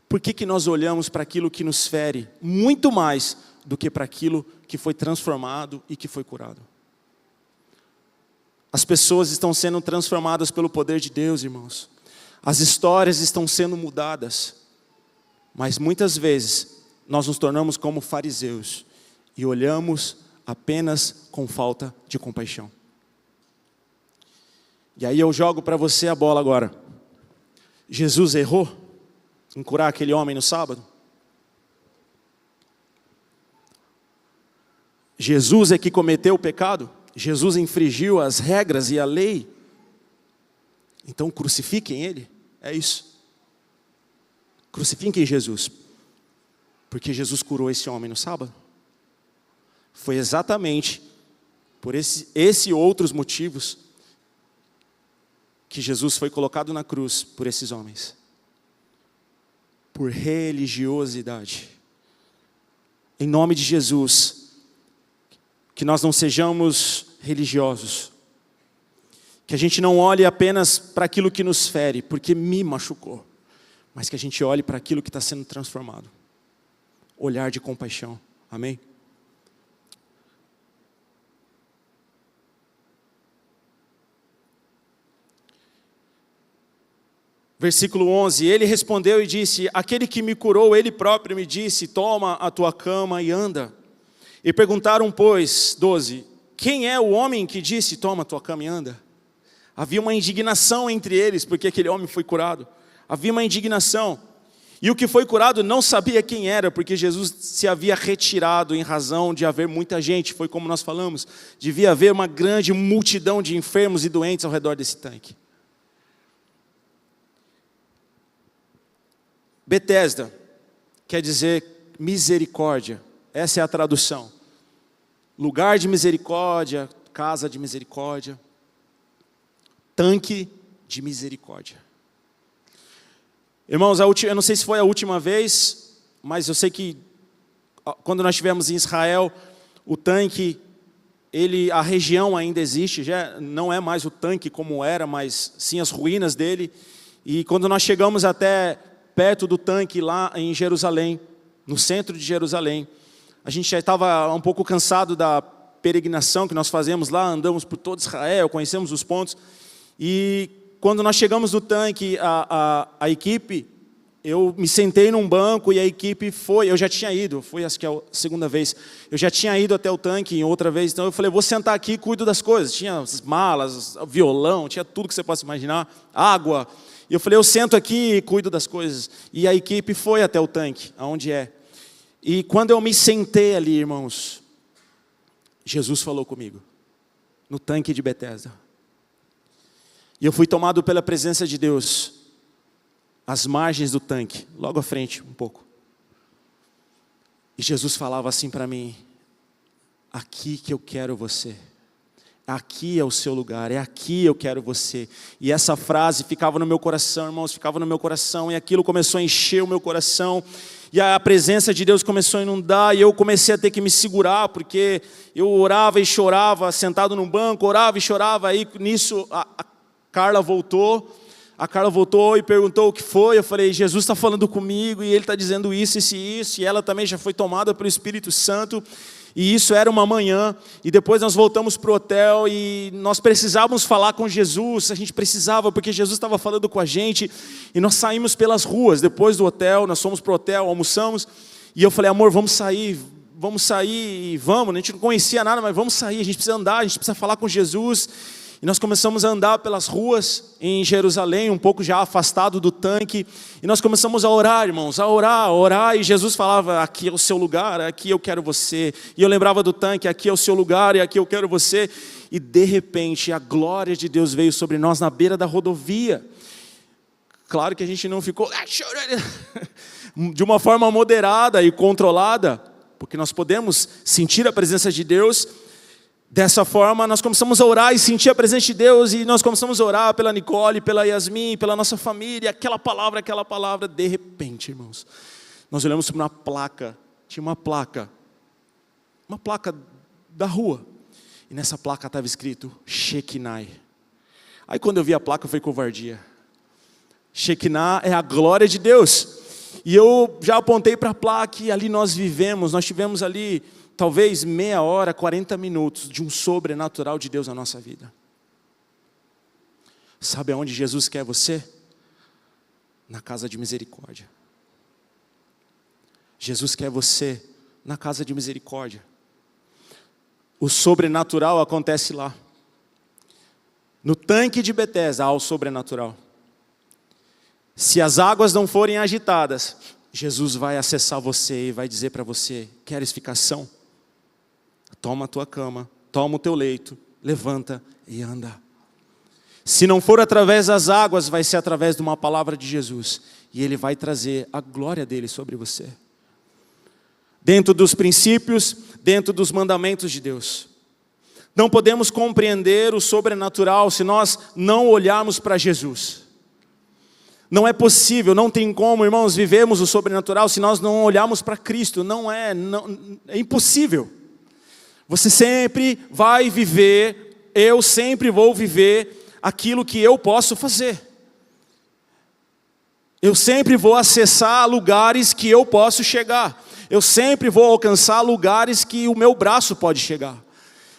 Por que nós olhamos para aquilo que nos fere muito mais do que para aquilo que foi transformado e que foi curado? As pessoas estão sendo transformadas pelo poder de Deus, irmãos. As histórias estão sendo mudadas. Mas muitas vezes nós nos tornamos como fariseus e olhamos apenas com falta de compaixão. E aí eu jogo para você a bola agora. Jesus errou em curar aquele homem no sábado? Jesus é que cometeu o pecado? Jesus infringiu as regras e a lei? Então crucifiquem ele, é isso. Crucifiquem Jesus, porque Jesus curou esse homem no sábado. Foi exatamente por esse e outros motivos que Jesus foi colocado na cruz por esses homens. Por religiosidade. Em nome de Jesus, que nós não sejamos religiosos. Que a gente não olhe apenas para aquilo que nos fere, porque me machucou. Mas que a gente olhe para aquilo que está sendo transformado. Olhar de compaixão. Amém? Versículo 11, ele respondeu e disse, aquele que me curou, ele próprio me disse, toma a tua cama e anda. E perguntaram, pois, 12, quem é o homem que disse, toma a tua cama e anda? Havia uma indignação entre eles, porque aquele homem foi curado. Havia uma indignação. E o que foi curado não sabia quem era, porque Jesus se havia retirado em razão de haver muita gente. Foi como nós falamos, devia haver uma grande multidão de enfermos e doentes ao redor desse tanque. Betesda quer dizer misericórdia, essa é a tradução. Lugar de misericórdia, casa de misericórdia, tanque de misericórdia. Irmãos, eu não sei se foi a última vez, mas eu sei que quando nós estivemos em Israel, o tanque, a região ainda existe, já não é mais o tanque como era, mas sim as ruínas dele. E quando nós chegamos até perto do tanque lá em Jerusalém, no centro de Jerusalém, a gente já estava um pouco cansado da peregrinação que nós fazemos lá, andamos por todo Israel, conhecemos os pontos, e quando nós chegamos no tanque, a equipe, eu me sentei num banco e a equipe foi, eu já tinha ido, foi acho que a segunda vez, eu já tinha ido até o tanque em outra vez, então eu falei, vou sentar aqui e cuido das coisas, tinha as malas, violão, tinha tudo que você possa imaginar, água. E eu falei, eu sento aqui e cuido das coisas. E a equipe foi até o tanque, aonde é. E quando eu me sentei ali, irmãos, Jesus falou comigo, no tanque de Betesda. E eu fui tomado pela presença de Deus, às margens do tanque, logo à frente um pouco. E Jesus falava assim para mim, aqui que eu quero você. Aqui é o seu lugar, é aqui eu quero você. E essa frase ficava no meu coração, irmãos, ficava no meu coração. E aquilo começou a encher o meu coração. E a presença de Deus começou a inundar. E eu comecei a ter que me segurar, porque eu orava e chorava, sentado num banco, orava e chorava. Aí nisso a Carla voltou. A Carla voltou e perguntou o que foi. Eu falei, Jesus está falando comigo e Ele está dizendo isso, isso e isso. E ela também já foi tomada pelo Espírito Santo. E isso era uma manhã, e depois nós voltamos para o hotel e nós precisávamos falar com Jesus, a gente precisava, porque Jesus estava falando com a gente, e nós saímos pelas ruas, depois do hotel, nós fomos para o hotel, almoçamos, e eu falei, amor, vamos sair e vamos, a gente não conhecia nada, mas vamos sair, a gente precisa andar, a gente precisa falar com Jesus. E nós começamos a andar pelas ruas em Jerusalém, um pouco já afastado do tanque. E nós começamos a orar, irmãos, a orar. E Jesus falava, aqui é o seu lugar, aqui eu quero você. E eu lembrava do tanque, aqui é o seu lugar e aqui eu quero você. E de repente a glória de Deus veio sobre nós na beira da rodovia. Claro que a gente não ficou de uma forma moderada e controlada, porque nós podemos sentir a presença de Deus. Dessa forma, nós começamos a orar e sentir a presença de Deus, e nós começamos a orar pela Nicole, pela Yasmin, pela nossa família, aquela palavra, de repente, irmãos, nós olhamos para uma placa, tinha uma placa da rua, e nessa placa estava escrito, Shekinah. Aí quando eu vi a placa, foi covardia. Shekinah é a glória de Deus, e eu já apontei para a placa, e ali nós tivemos ali, talvez meia hora, 40 minutos de um sobrenatural de Deus na nossa vida. Sabe aonde Jesus quer você? Na casa de misericórdia. Jesus quer você na casa de misericórdia. O sobrenatural acontece lá. No tanque de Betesda há o sobrenatural. Se as águas não forem agitadas, Jesus vai acessar você e vai dizer para você: queres ficar são? Toma a tua cama, toma o teu leito, levanta e anda. Se não for através das águas, vai ser através de uma palavra de Jesus. E Ele vai trazer a glória dEle sobre você. Dentro dos princípios, dentro dos mandamentos de Deus. Não podemos compreender o sobrenatural se nós não olharmos para Jesus. Não é possível, não tem como, irmãos, vivemos o sobrenatural se nós não olharmos para Cristo. É impossível. Você sempre vai viver, eu sempre vou viver aquilo que eu posso fazer. Eu sempre vou acessar lugares que eu posso chegar. Eu sempre vou alcançar lugares que o meu braço pode chegar.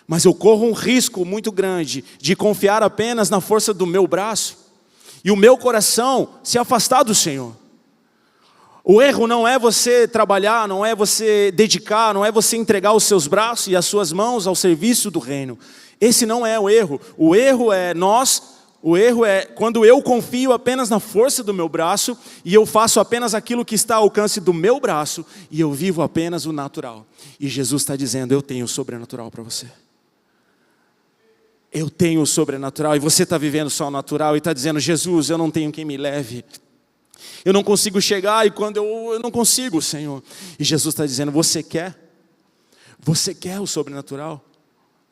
Mas eu corro um risco muito grande de confiar apenas na força do meu braço e o meu coração se afastar do Senhor. O erro não é você trabalhar, não é você dedicar, não é você entregar os seus braços e as suas mãos ao serviço do reino. Esse não é o erro. O erro é quando eu confio apenas na força do meu braço e eu faço apenas aquilo que está ao alcance do meu braço e eu vivo apenas o natural. E Jesus está dizendo: eu tenho o sobrenatural para você. Eu tenho o sobrenatural e você está vivendo só o natural e está dizendo: Jesus, eu não tenho quem me leve. Eu não consigo chegar e quando eu não consigo, Senhor. E Jesus está dizendo: você quer? Você quer o sobrenatural?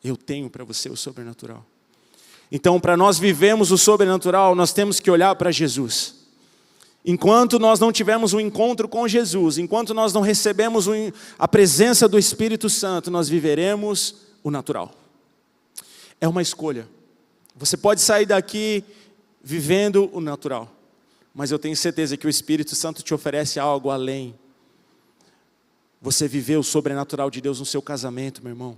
Eu tenho para você o sobrenatural. Então, para nós vivermos o sobrenatural, nós temos que olhar para Jesus. Enquanto nós não tivermos um encontro com Jesus, enquanto nós não recebemos a presença do Espírito Santo, nós viveremos o natural. É uma escolha. Você pode sair daqui vivendo o natural, mas eu tenho certeza que o Espírito Santo te oferece algo além. Você viveu o sobrenatural de Deus no seu casamento, meu irmão.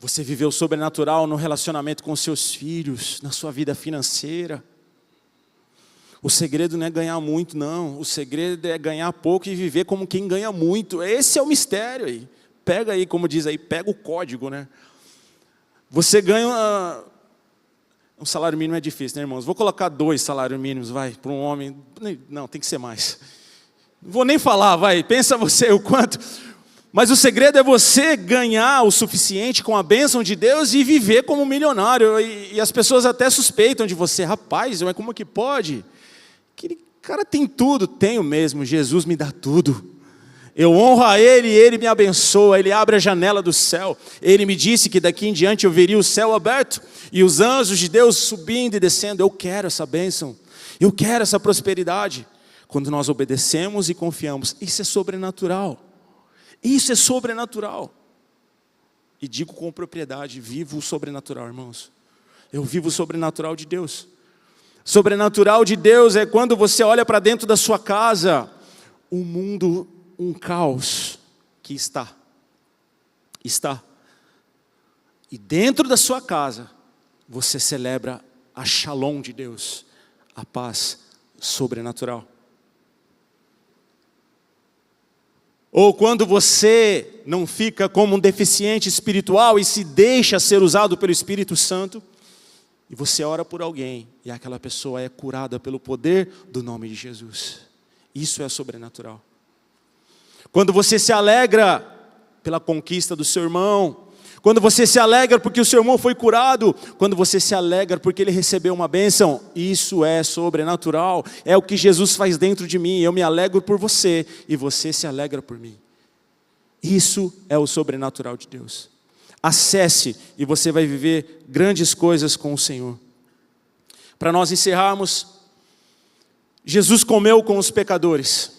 Você viveu o sobrenatural no relacionamento com seus filhos, na sua vida financeira. O segredo não é ganhar muito, não. O segredo é ganhar pouco e viver como quem ganha muito. Esse é o mistério aí. Pega aí, como diz aí, pega o código, né? Você ganha... Um salário mínimo é difícil, né, irmãos? Vou colocar 2 salários mínimos, vai, para um homem. Não, tem que ser mais. Não vou nem falar, vai. Pensa você o quanto... Mas o segredo é você ganhar o suficiente com a bênção de Deus e viver como milionário. E as pessoas até suspeitam de você. Rapaz, como que pode? Aquele cara tem tudo. Tenho mesmo, Jesus me dá tudo. Eu honro a Ele e Ele me abençoa. Ele abre a janela do céu. Ele me disse que daqui em diante eu veria o céu aberto e os anjos de Deus subindo e descendo. Eu quero essa bênção. Eu quero essa prosperidade. Quando nós obedecemos e confiamos, isso é sobrenatural. Isso é sobrenatural. E digo com propriedade, vivo o sobrenatural, irmãos. Eu vivo o sobrenatural de Deus. Sobrenatural de Deus é quando você olha para dentro da sua casa, o mundo, um caos que está. E dentro da sua casa, você celebra a shalom de Deus, a paz sobrenatural. Ou quando você não fica como um deficiente espiritual e se deixa ser usado pelo Espírito Santo, e você ora por alguém, e aquela pessoa é curada pelo poder do nome de Jesus. Isso é sobrenatural. Quando você se alegra pela conquista do seu irmão, quando você se alegra porque o seu irmão foi curado, quando você se alegra porque ele recebeu uma bênção, isso é sobrenatural, é o que Jesus faz dentro de mim. Eu me alegro por você e você se alegra por mim. Isso é o sobrenatural de Deus. Acesse e você vai viver grandes coisas com o Senhor. Para nós encerrarmos, Jesus comeu com os pecadores.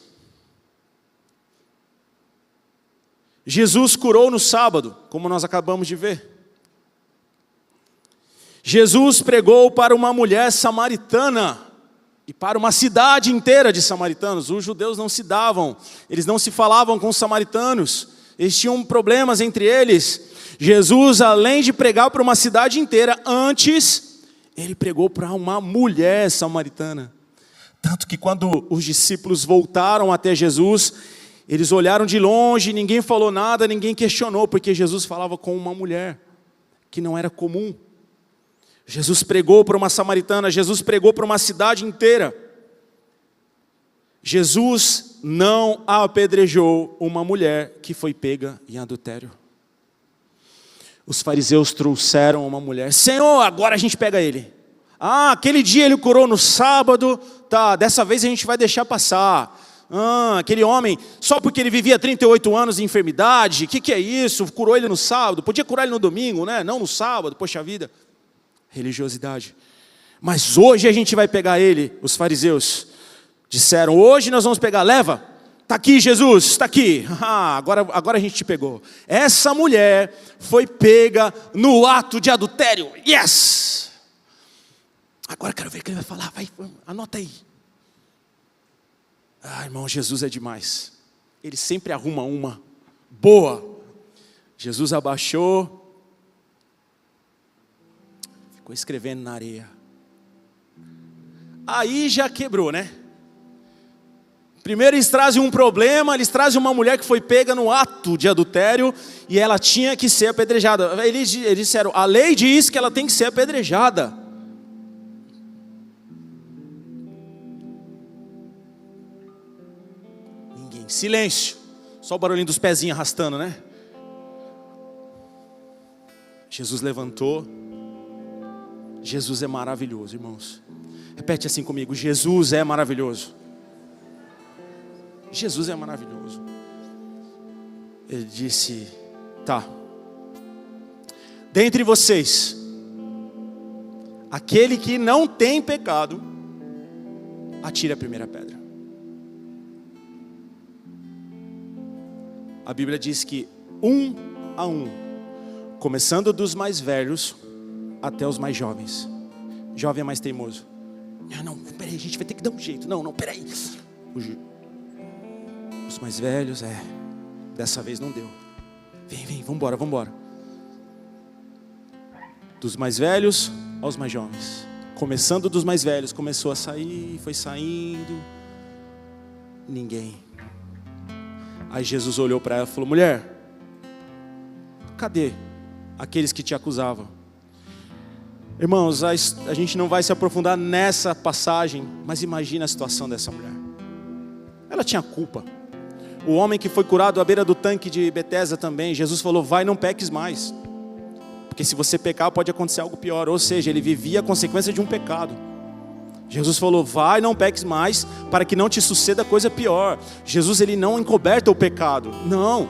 Jesus curou no sábado, como nós acabamos de ver. Jesus pregou para uma mulher samaritana e para uma cidade inteira de samaritanos. Os judeus não se davam, eles não se falavam com os samaritanos, eles tinham problemas entre eles. Jesus, além de pregar para uma cidade inteira, antes, ele pregou para uma mulher samaritana. Tanto que quando os discípulos voltaram até Jesus, eles olharam de longe, ninguém falou nada, ninguém questionou, porque Jesus falava com uma mulher, que não era comum. Jesus pregou para uma samaritana, Jesus pregou para uma cidade inteira. Jesus não apedrejou uma mulher que foi pega em adultério. Os fariseus trouxeram uma mulher. Senhor, agora a gente pega ele. Ah, aquele dia ele curou no sábado. Tá, dessa vez a gente vai deixar passar. Ah, aquele homem, só porque ele vivia 38 anos de enfermidade. O que é isso? Curou ele no sábado. Podia curar ele no domingo, né? Não no sábado, poxa vida. Religiosidade. Mas hoje a gente vai pegar ele. Os fariseus disseram, hoje nós vamos pegar, leva. Está aqui Jesus, está aqui. Agora a gente te pegou. Essa mulher foi pega no ato de adultério. Yes! Agora quero ver o que ele vai falar. Vai, anota aí. Irmão, Jesus é demais. Ele sempre arruma uma boa. Jesus abaixou. Ficou escrevendo na areia. Aí já quebrou, né? Primeiro eles trazem um problema, eles trazem uma mulher que foi pega no ato de adultério e ela tinha que ser apedrejada. Eles disseram, a lei diz que ela tem que ser apedrejada. Ninguém, silêncio, só o barulhinho dos pezinhos arrastando, né? Jesus levantou. Jesus é maravilhoso, irmãos. Repete assim comigo, Jesus é maravilhoso. Jesus é maravilhoso. Ele disse, tá. Dentre vocês, aquele que não tem pecado, atire a primeira pedra. A Bíblia diz que um a um, começando dos mais velhos até os mais jovens. Jovem é mais teimoso. Não, peraí, a gente vai ter que dar um jeito. Não, peraí. Os mais velhos, dessa vez não deu. Vem, vambora. Dos mais velhos aos mais jovens. Começando dos mais velhos, começou a sair, foi saindo. Ninguém. Aí Jesus olhou para ela e falou, mulher, cadê aqueles que te acusavam? Irmãos, a gente não vai se aprofundar nessa passagem, mas imagina a situação dessa mulher. Ela tinha culpa. O homem que foi curado à beira do tanque de Betesda também, Jesus falou, vai, não peques mais. Porque se você pecar pode acontecer algo pior. Ou seja, ele vivia a consequência de um pecado. Jesus falou, vai, não peques mais, para que não te suceda coisa pior. Jesus, ele não encoberta o pecado. Não,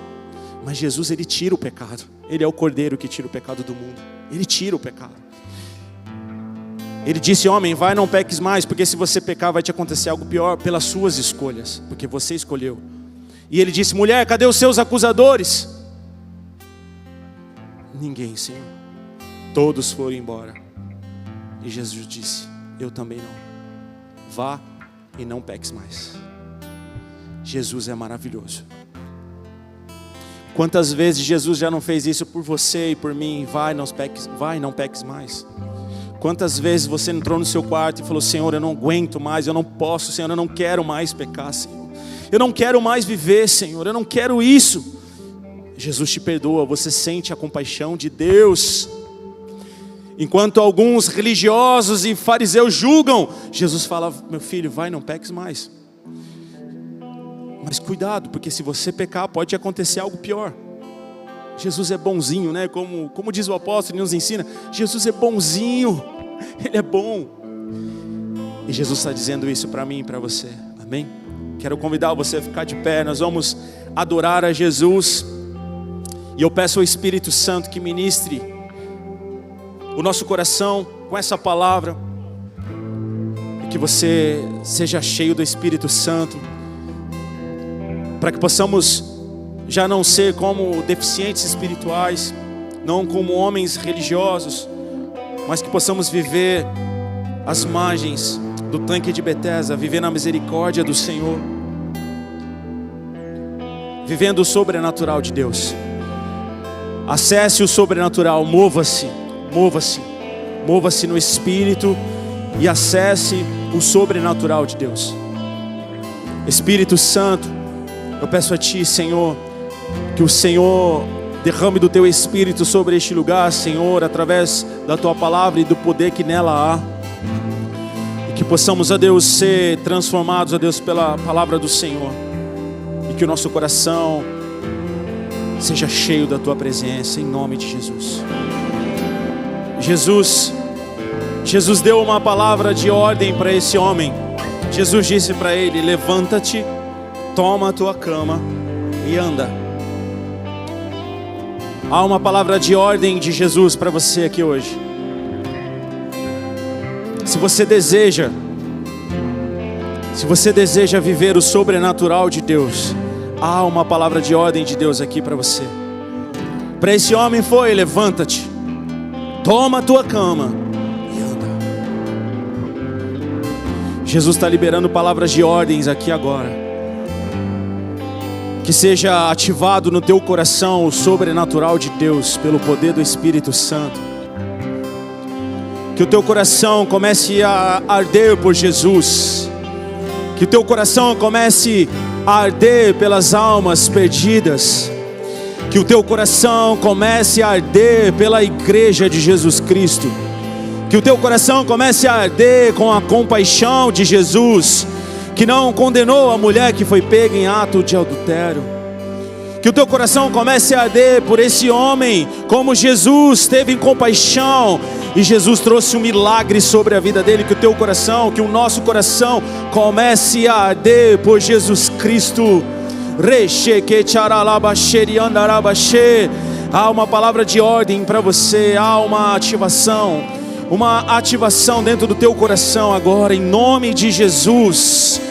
mas Jesus, ele tira o pecado. Ele é o cordeiro que tira o pecado do mundo. Ele tira o pecado. Ele disse, homem, vai, não peques mais, porque se você pecar vai te acontecer algo pior pelas suas escolhas, porque você escolheu. E ele disse, mulher, cadê os seus acusadores? Ninguém, Senhor. Todos foram embora. E Jesus disse, eu também não. Vá e não peques mais. Jesus é maravilhoso. Quantas vezes Jesus já não fez isso por você e por mim? Vai, não peques mais. Quantas vezes você entrou no seu quarto e falou, Senhor, eu não aguento mais, eu não posso, Senhor, eu não quero mais pecar, Senhor. Eu não quero mais viver, Senhor, eu não quero isso. Jesus te perdoa, você sente a compaixão de Deus. Enquanto alguns religiosos e fariseus julgam, Jesus fala, meu filho, vai, não peques mais. Mas cuidado, porque se você pecar, pode acontecer algo pior. Jesus é bonzinho, né? Como diz o apóstolo, ele nos ensina, Jesus é bonzinho, Ele é bom. E Jesus está dizendo isso para mim e para você, amém? Quero convidar você a ficar de pé, nós vamos adorar a Jesus. E eu peço ao Espírito Santo que ministre o nosso coração com essa palavra. E que você seja cheio do Espírito Santo. Para que possamos já não ser como deficientes espirituais, não como homens religiosos, mas que possamos viver as margens do tanque de Betesda, viver na misericórdia do Senhor, vivendo o sobrenatural de Deus. Acesse o sobrenatural, mova-se no Espírito e acesse o sobrenatural de Deus. Espírito Santo, eu peço a Ti, Senhor, que o Senhor derrame do Teu Espírito sobre este lugar, Senhor, através da Tua palavra e do poder que nela há. E que possamos, ó Deus, ser transformados, ó Deus, pela palavra do Senhor. E que o nosso coração seja cheio da Tua presença, em nome de Jesus. Jesus deu uma palavra de ordem para esse homem. Jesus disse para ele: levanta-te, toma a tua cama e anda. Há uma palavra de ordem de Jesus para você aqui hoje. Se você deseja viver o sobrenatural de Deus, há uma palavra de ordem de Deus aqui para você. Para esse homem foi: levanta-te, toma a tua cama e anda. Jesus está liberando palavras de ordens aqui agora. Que seja ativado no teu coração o sobrenatural de Deus pelo poder do Espírito Santo. Que o teu coração comece a arder por Jesus. Que o teu coração comece a arder pelas almas perdidas. Que o teu coração comece a arder pela igreja de Jesus Cristo. Que o teu coração comece a arder com a compaixão de Jesus, que não condenou a mulher que foi pega em ato de adultério. Que o teu coração comece a arder por esse homem, como Jesus teve compaixão e Jesus trouxe um milagre sobre a vida dele. Que o teu coração, que o nosso coração comece a arder por Jesus Cristo. Há uma palavra de ordem para você, há uma ativação dentro do teu coração agora, em nome de Jesus.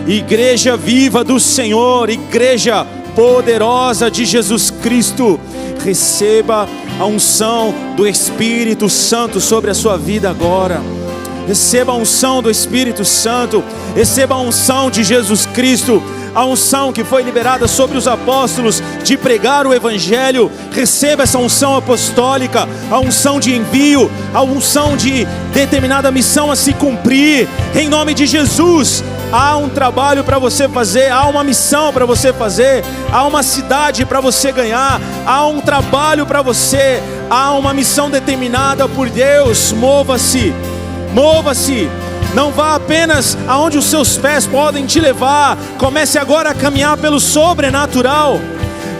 Igreja viva do Senhor, igreja poderosa de Jesus Cristo, receba a unção do Espírito Santo sobre a sua vida agora. Receba a unção do Espírito Santo, receba a unção de Jesus Cristo, a unção que foi liberada sobre os apóstolos de pregar o Evangelho. Receba essa unção apostólica, a unção de envio, a unção de determinada missão a se cumprir, em nome de Jesus. Há um trabalho para você fazer, há uma missão para você fazer, há uma cidade para você ganhar, há um trabalho para você, há uma missão determinada por Deus. Mova-se, mova-se. Não vá apenas aonde os seus pés podem te levar. Comece agora a caminhar pelo sobrenatural.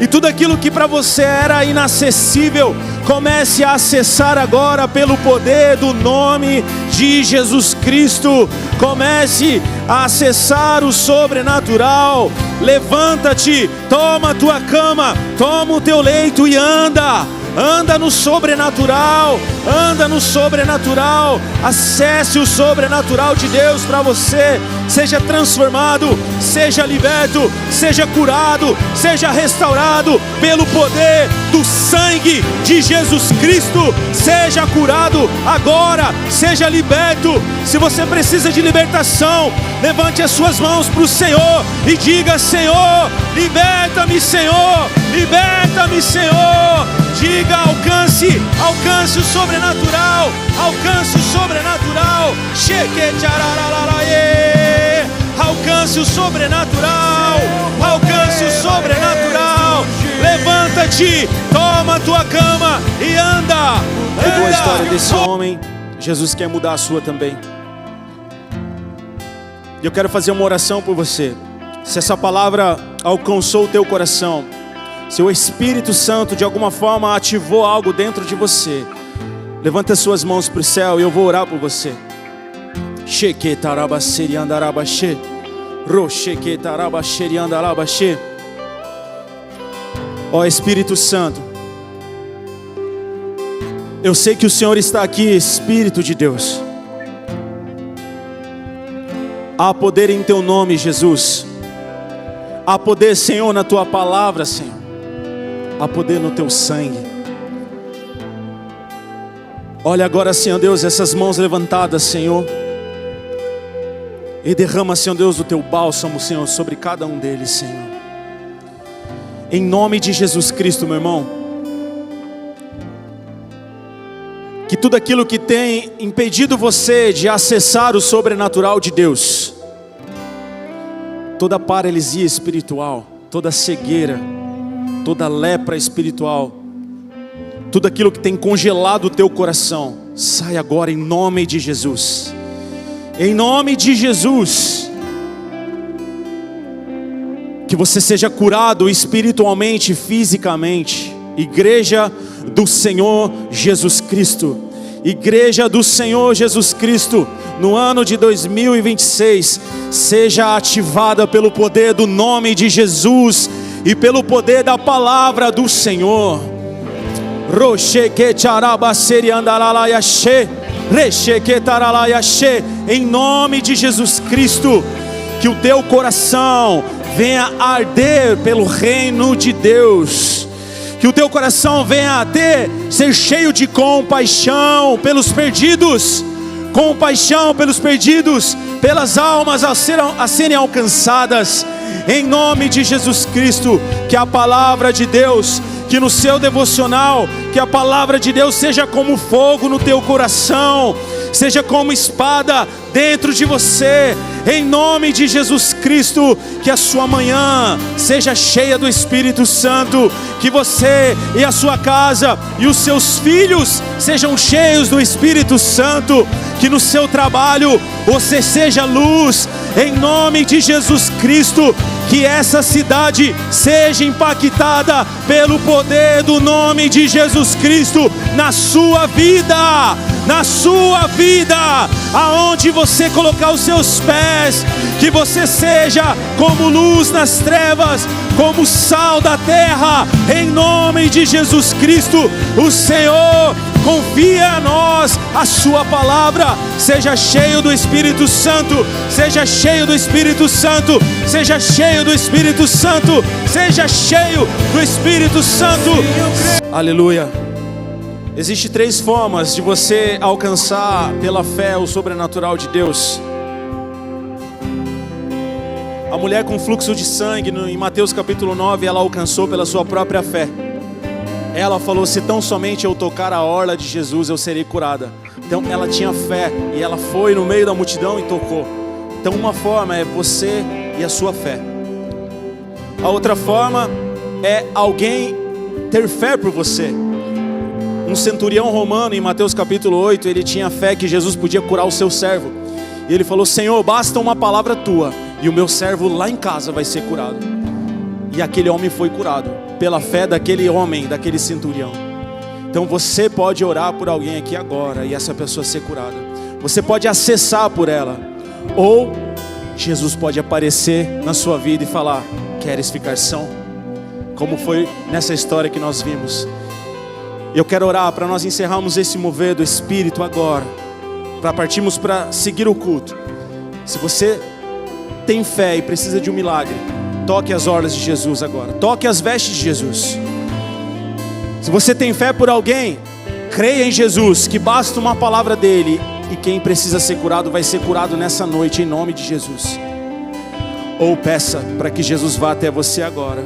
E tudo aquilo que para você era inacessível, comece a acessar agora pelo poder do nome de Jesus Cristo. Comece a acessar o sobrenatural. Levanta-te, toma a tua cama, toma o teu leito e anda. Anda no sobrenatural, anda no sobrenatural. Acesse o sobrenatural de Deus para você. Seja transformado, seja liberto, seja curado, seja restaurado pelo poder do sangue de Jesus Cristo. Seja curado agora, seja liberto. Se você precisa de libertação, levante as suas mãos para o Senhor e diga: Senhor, liberta-me, Senhor, liberta-me, Senhor. Diga: alcance, alcance o sobrenatural, alcance o sobrenatural. Alcance o sobrenatural, alcance o sobrenatural. Levanta-te, toma a tua cama e anda. Mudou a história desse homem, Jesus quer mudar a sua também. E eu quero fazer uma oração por você. Se essa palavra alcançou o teu coração, se o Espírito Santo de alguma forma ativou algo dentro de você, levanta as suas mãos para o céu e eu vou orar por você. Ó Espírito Santo, eu sei que o Senhor está aqui, Espírito de Deus. Há poder em teu nome, Jesus. Há poder, Senhor, na tua palavra, Senhor. Há poder no teu sangue. Olha agora, Senhor Deus, essas mãos levantadas, Senhor, e derrama, Senhor Deus, o teu bálsamo, Senhor, sobre cada um deles, Senhor. Em nome de Jesus Cristo, meu irmão, que tudo aquilo que tem impedido você de acessar o sobrenatural de Deus, toda paralisia espiritual, toda cegueira, toda lepra espiritual, tudo aquilo que tem congelado o teu coração, sai agora em nome de Jesus. Em nome de Jesus. Que você seja curado espiritualmente e fisicamente. Igreja do Senhor Jesus Cristo. Igreja do Senhor Jesus Cristo, no ano de 2026, seja ativada pelo poder do nome de Jesus e pelo poder da palavra do Senhor. Em nome de Jesus Cristo, que o teu coração venha arder pelo reino de Deus, que o teu coração venha a ser cheio de compaixão pelos perdidos, compaixão pelos perdidos, pelas almas a serem alcançadas, em nome de Jesus Cristo. Que a palavra de Deus, que no seu devocional, que a palavra de Deus seja como fogo no teu coração, seja como espada dentro de você, em nome de Jesus Cristo. Que a sua manhã seja cheia do Espírito Santo, que você e a sua casa e os seus filhos sejam cheios do Espírito Santo, que no seu trabalho você seja luz, em nome de Jesus Cristo. Que essa cidade seja impactada pelo poder do nome de Jesus Cristo na sua vida, aonde você colocar os seus pés, que você seja como luz nas trevas, como sal da terra, em nome de Jesus Cristo. O Senhor confia a nós a sua palavra. Seja cheio do Espírito Santo, seja cheio do Espírito Santo, seja cheio do Espírito Santo, seja cheio do Espírito Santo. Aleluia. Existem 3 formas de você alcançar pela fé o sobrenatural de Deus. A mulher com fluxo de sangue, em Mateus capítulo 9, ela alcançou pela sua própria fé. Ela falou: se tão somente eu tocar a orla de Jesus, eu serei curada. Então ela tinha fé, e ela foi no meio da multidão e tocou. Então uma forma é você e a sua fé. A outra forma é alguém ter fé por você. Um centurião romano, em Mateus capítulo 8, ele tinha fé que Jesus podia curar o seu servo. E ele falou: Senhor, basta uma palavra tua, e o meu servo lá em casa vai ser curado. E aquele homem foi curado, pela fé daquele homem, daquele centurião. Então você pode orar por alguém aqui agora, e essa pessoa ser curada. Você pode acessar por ela. Ou Jesus pode aparecer na sua vida e falar: queres ficar são? Como foi nessa história que nós vimos. Eu quero orar para nós encerrarmos esse mover do Espírito agora, para partirmos para seguir o culto. Se você tem fé e precisa de um milagre, toque as orlas de Jesus agora, toque as vestes de Jesus. Se você tem fé por alguém, creia em Jesus, que basta uma palavra dele, e quem precisa ser curado vai ser curado nessa noite, em nome de Jesus. Ou peça para que Jesus vá até você agora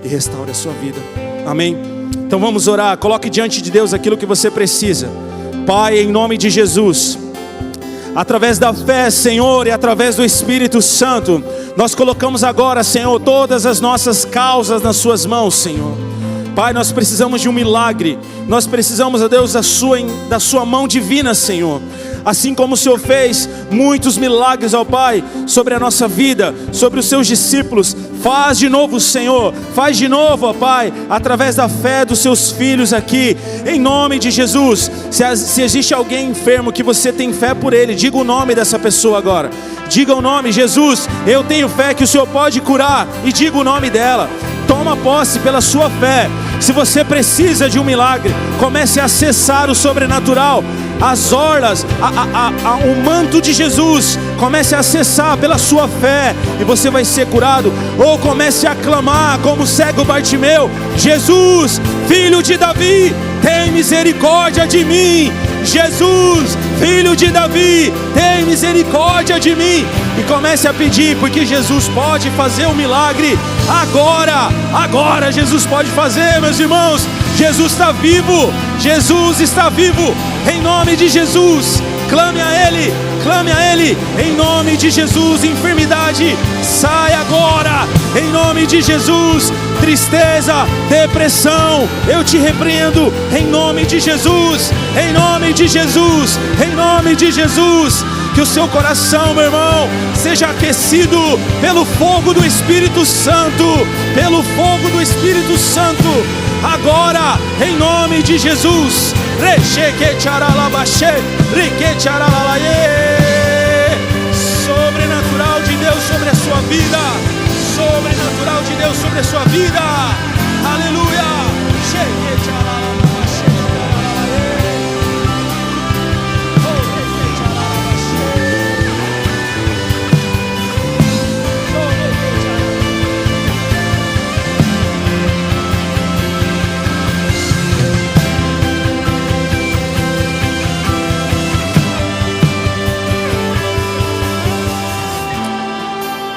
e restaure a sua vida. Amém? Então vamos orar. Coloque diante de Deus aquilo que você precisa. Pai, em nome de Jesus, através da fé, Senhor, e através do Espírito Santo, nós colocamos agora, Senhor, todas as nossas causas nas suas mãos, Senhor. Pai, nós precisamos de um milagre. Nós precisamos, ó Deus, da sua mão divina, Senhor. Assim como o Senhor fez muitos milagres, ó Pai, sobre a nossa vida, sobre os seus discípulos, faz de novo, Senhor, faz de novo, ó Pai, através da fé dos seus filhos aqui, em nome de Jesus. Se existe alguém enfermo que você tem fé por ele, diga o nome dessa pessoa agora. Diga o nome: Jesus, eu tenho fé que o Senhor pode curar, e diga o nome dela. Toma posse pela sua fé. Se você precisa de um milagre, comece a acessar o sobrenatural, as orlas, o manto de Jesus. Comece a acessar pela sua fé, e você vai ser curado. Ou comece a clamar como o cego Bartimeu: Jesus, filho de Davi, tem misericórdia de mim. Jesus, filho de Davi, tem misericórdia de mim. E comece a pedir, porque Jesus pode fazer um milagre agora Jesus pode fazer, meus irmãos. Jesus está vivo, Jesus está vivo. em nome de Jesus. Clame a Ele, em nome de Jesus. Enfermidade, sai agora, em nome de Jesus. Tristeza, depressão, eu te repreendo, em nome de Jesus, em nome de Jesus, em nome de Jesus. Que o seu coração, meu irmão, seja aquecido pelo fogo do Espírito Santo, pelo fogo do Espírito Santo, agora, em nome de Jesus. Sobrenatural de Deus sobre a sua vida, sobrenatural de Deus sobre a sua vida, aleluia.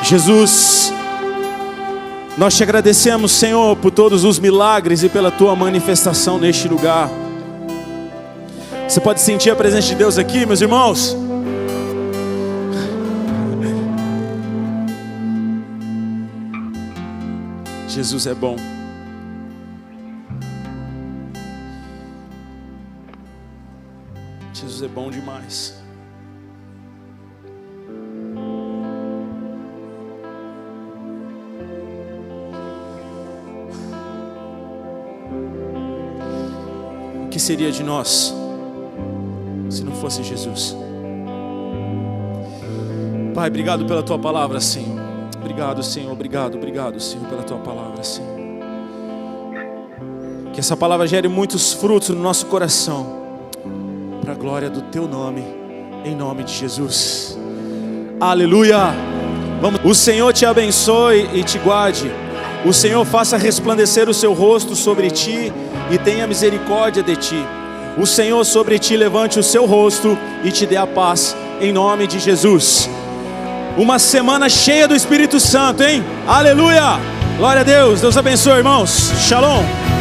Jesus, nós te agradecemos, Senhor, por todos os milagres e pela tua manifestação neste lugar. Você pode sentir a presença de Deus aqui, meus irmãos? Jesus é bom. Jesus é bom demais. O que seria de nós se não fosse Jesus? Pai, obrigado pela tua palavra, Senhor. Obrigado, Senhor, obrigado, Senhor, pela tua palavra, Senhor. Que essa palavra gere muitos frutos no nosso coração, para a glória do teu nome, em nome de Jesus. Aleluia. Vamos. O Senhor te abençoe e te guarde. O Senhor faça resplandecer o seu rosto sobre ti e tenha misericórdia de ti. O Senhor sobre ti levante o seu rosto e te dê a paz, em nome de Jesus. Uma semana cheia do Espírito Santo, hein? Aleluia! Glória a Deus. Deus abençoe, irmãos. Shalom.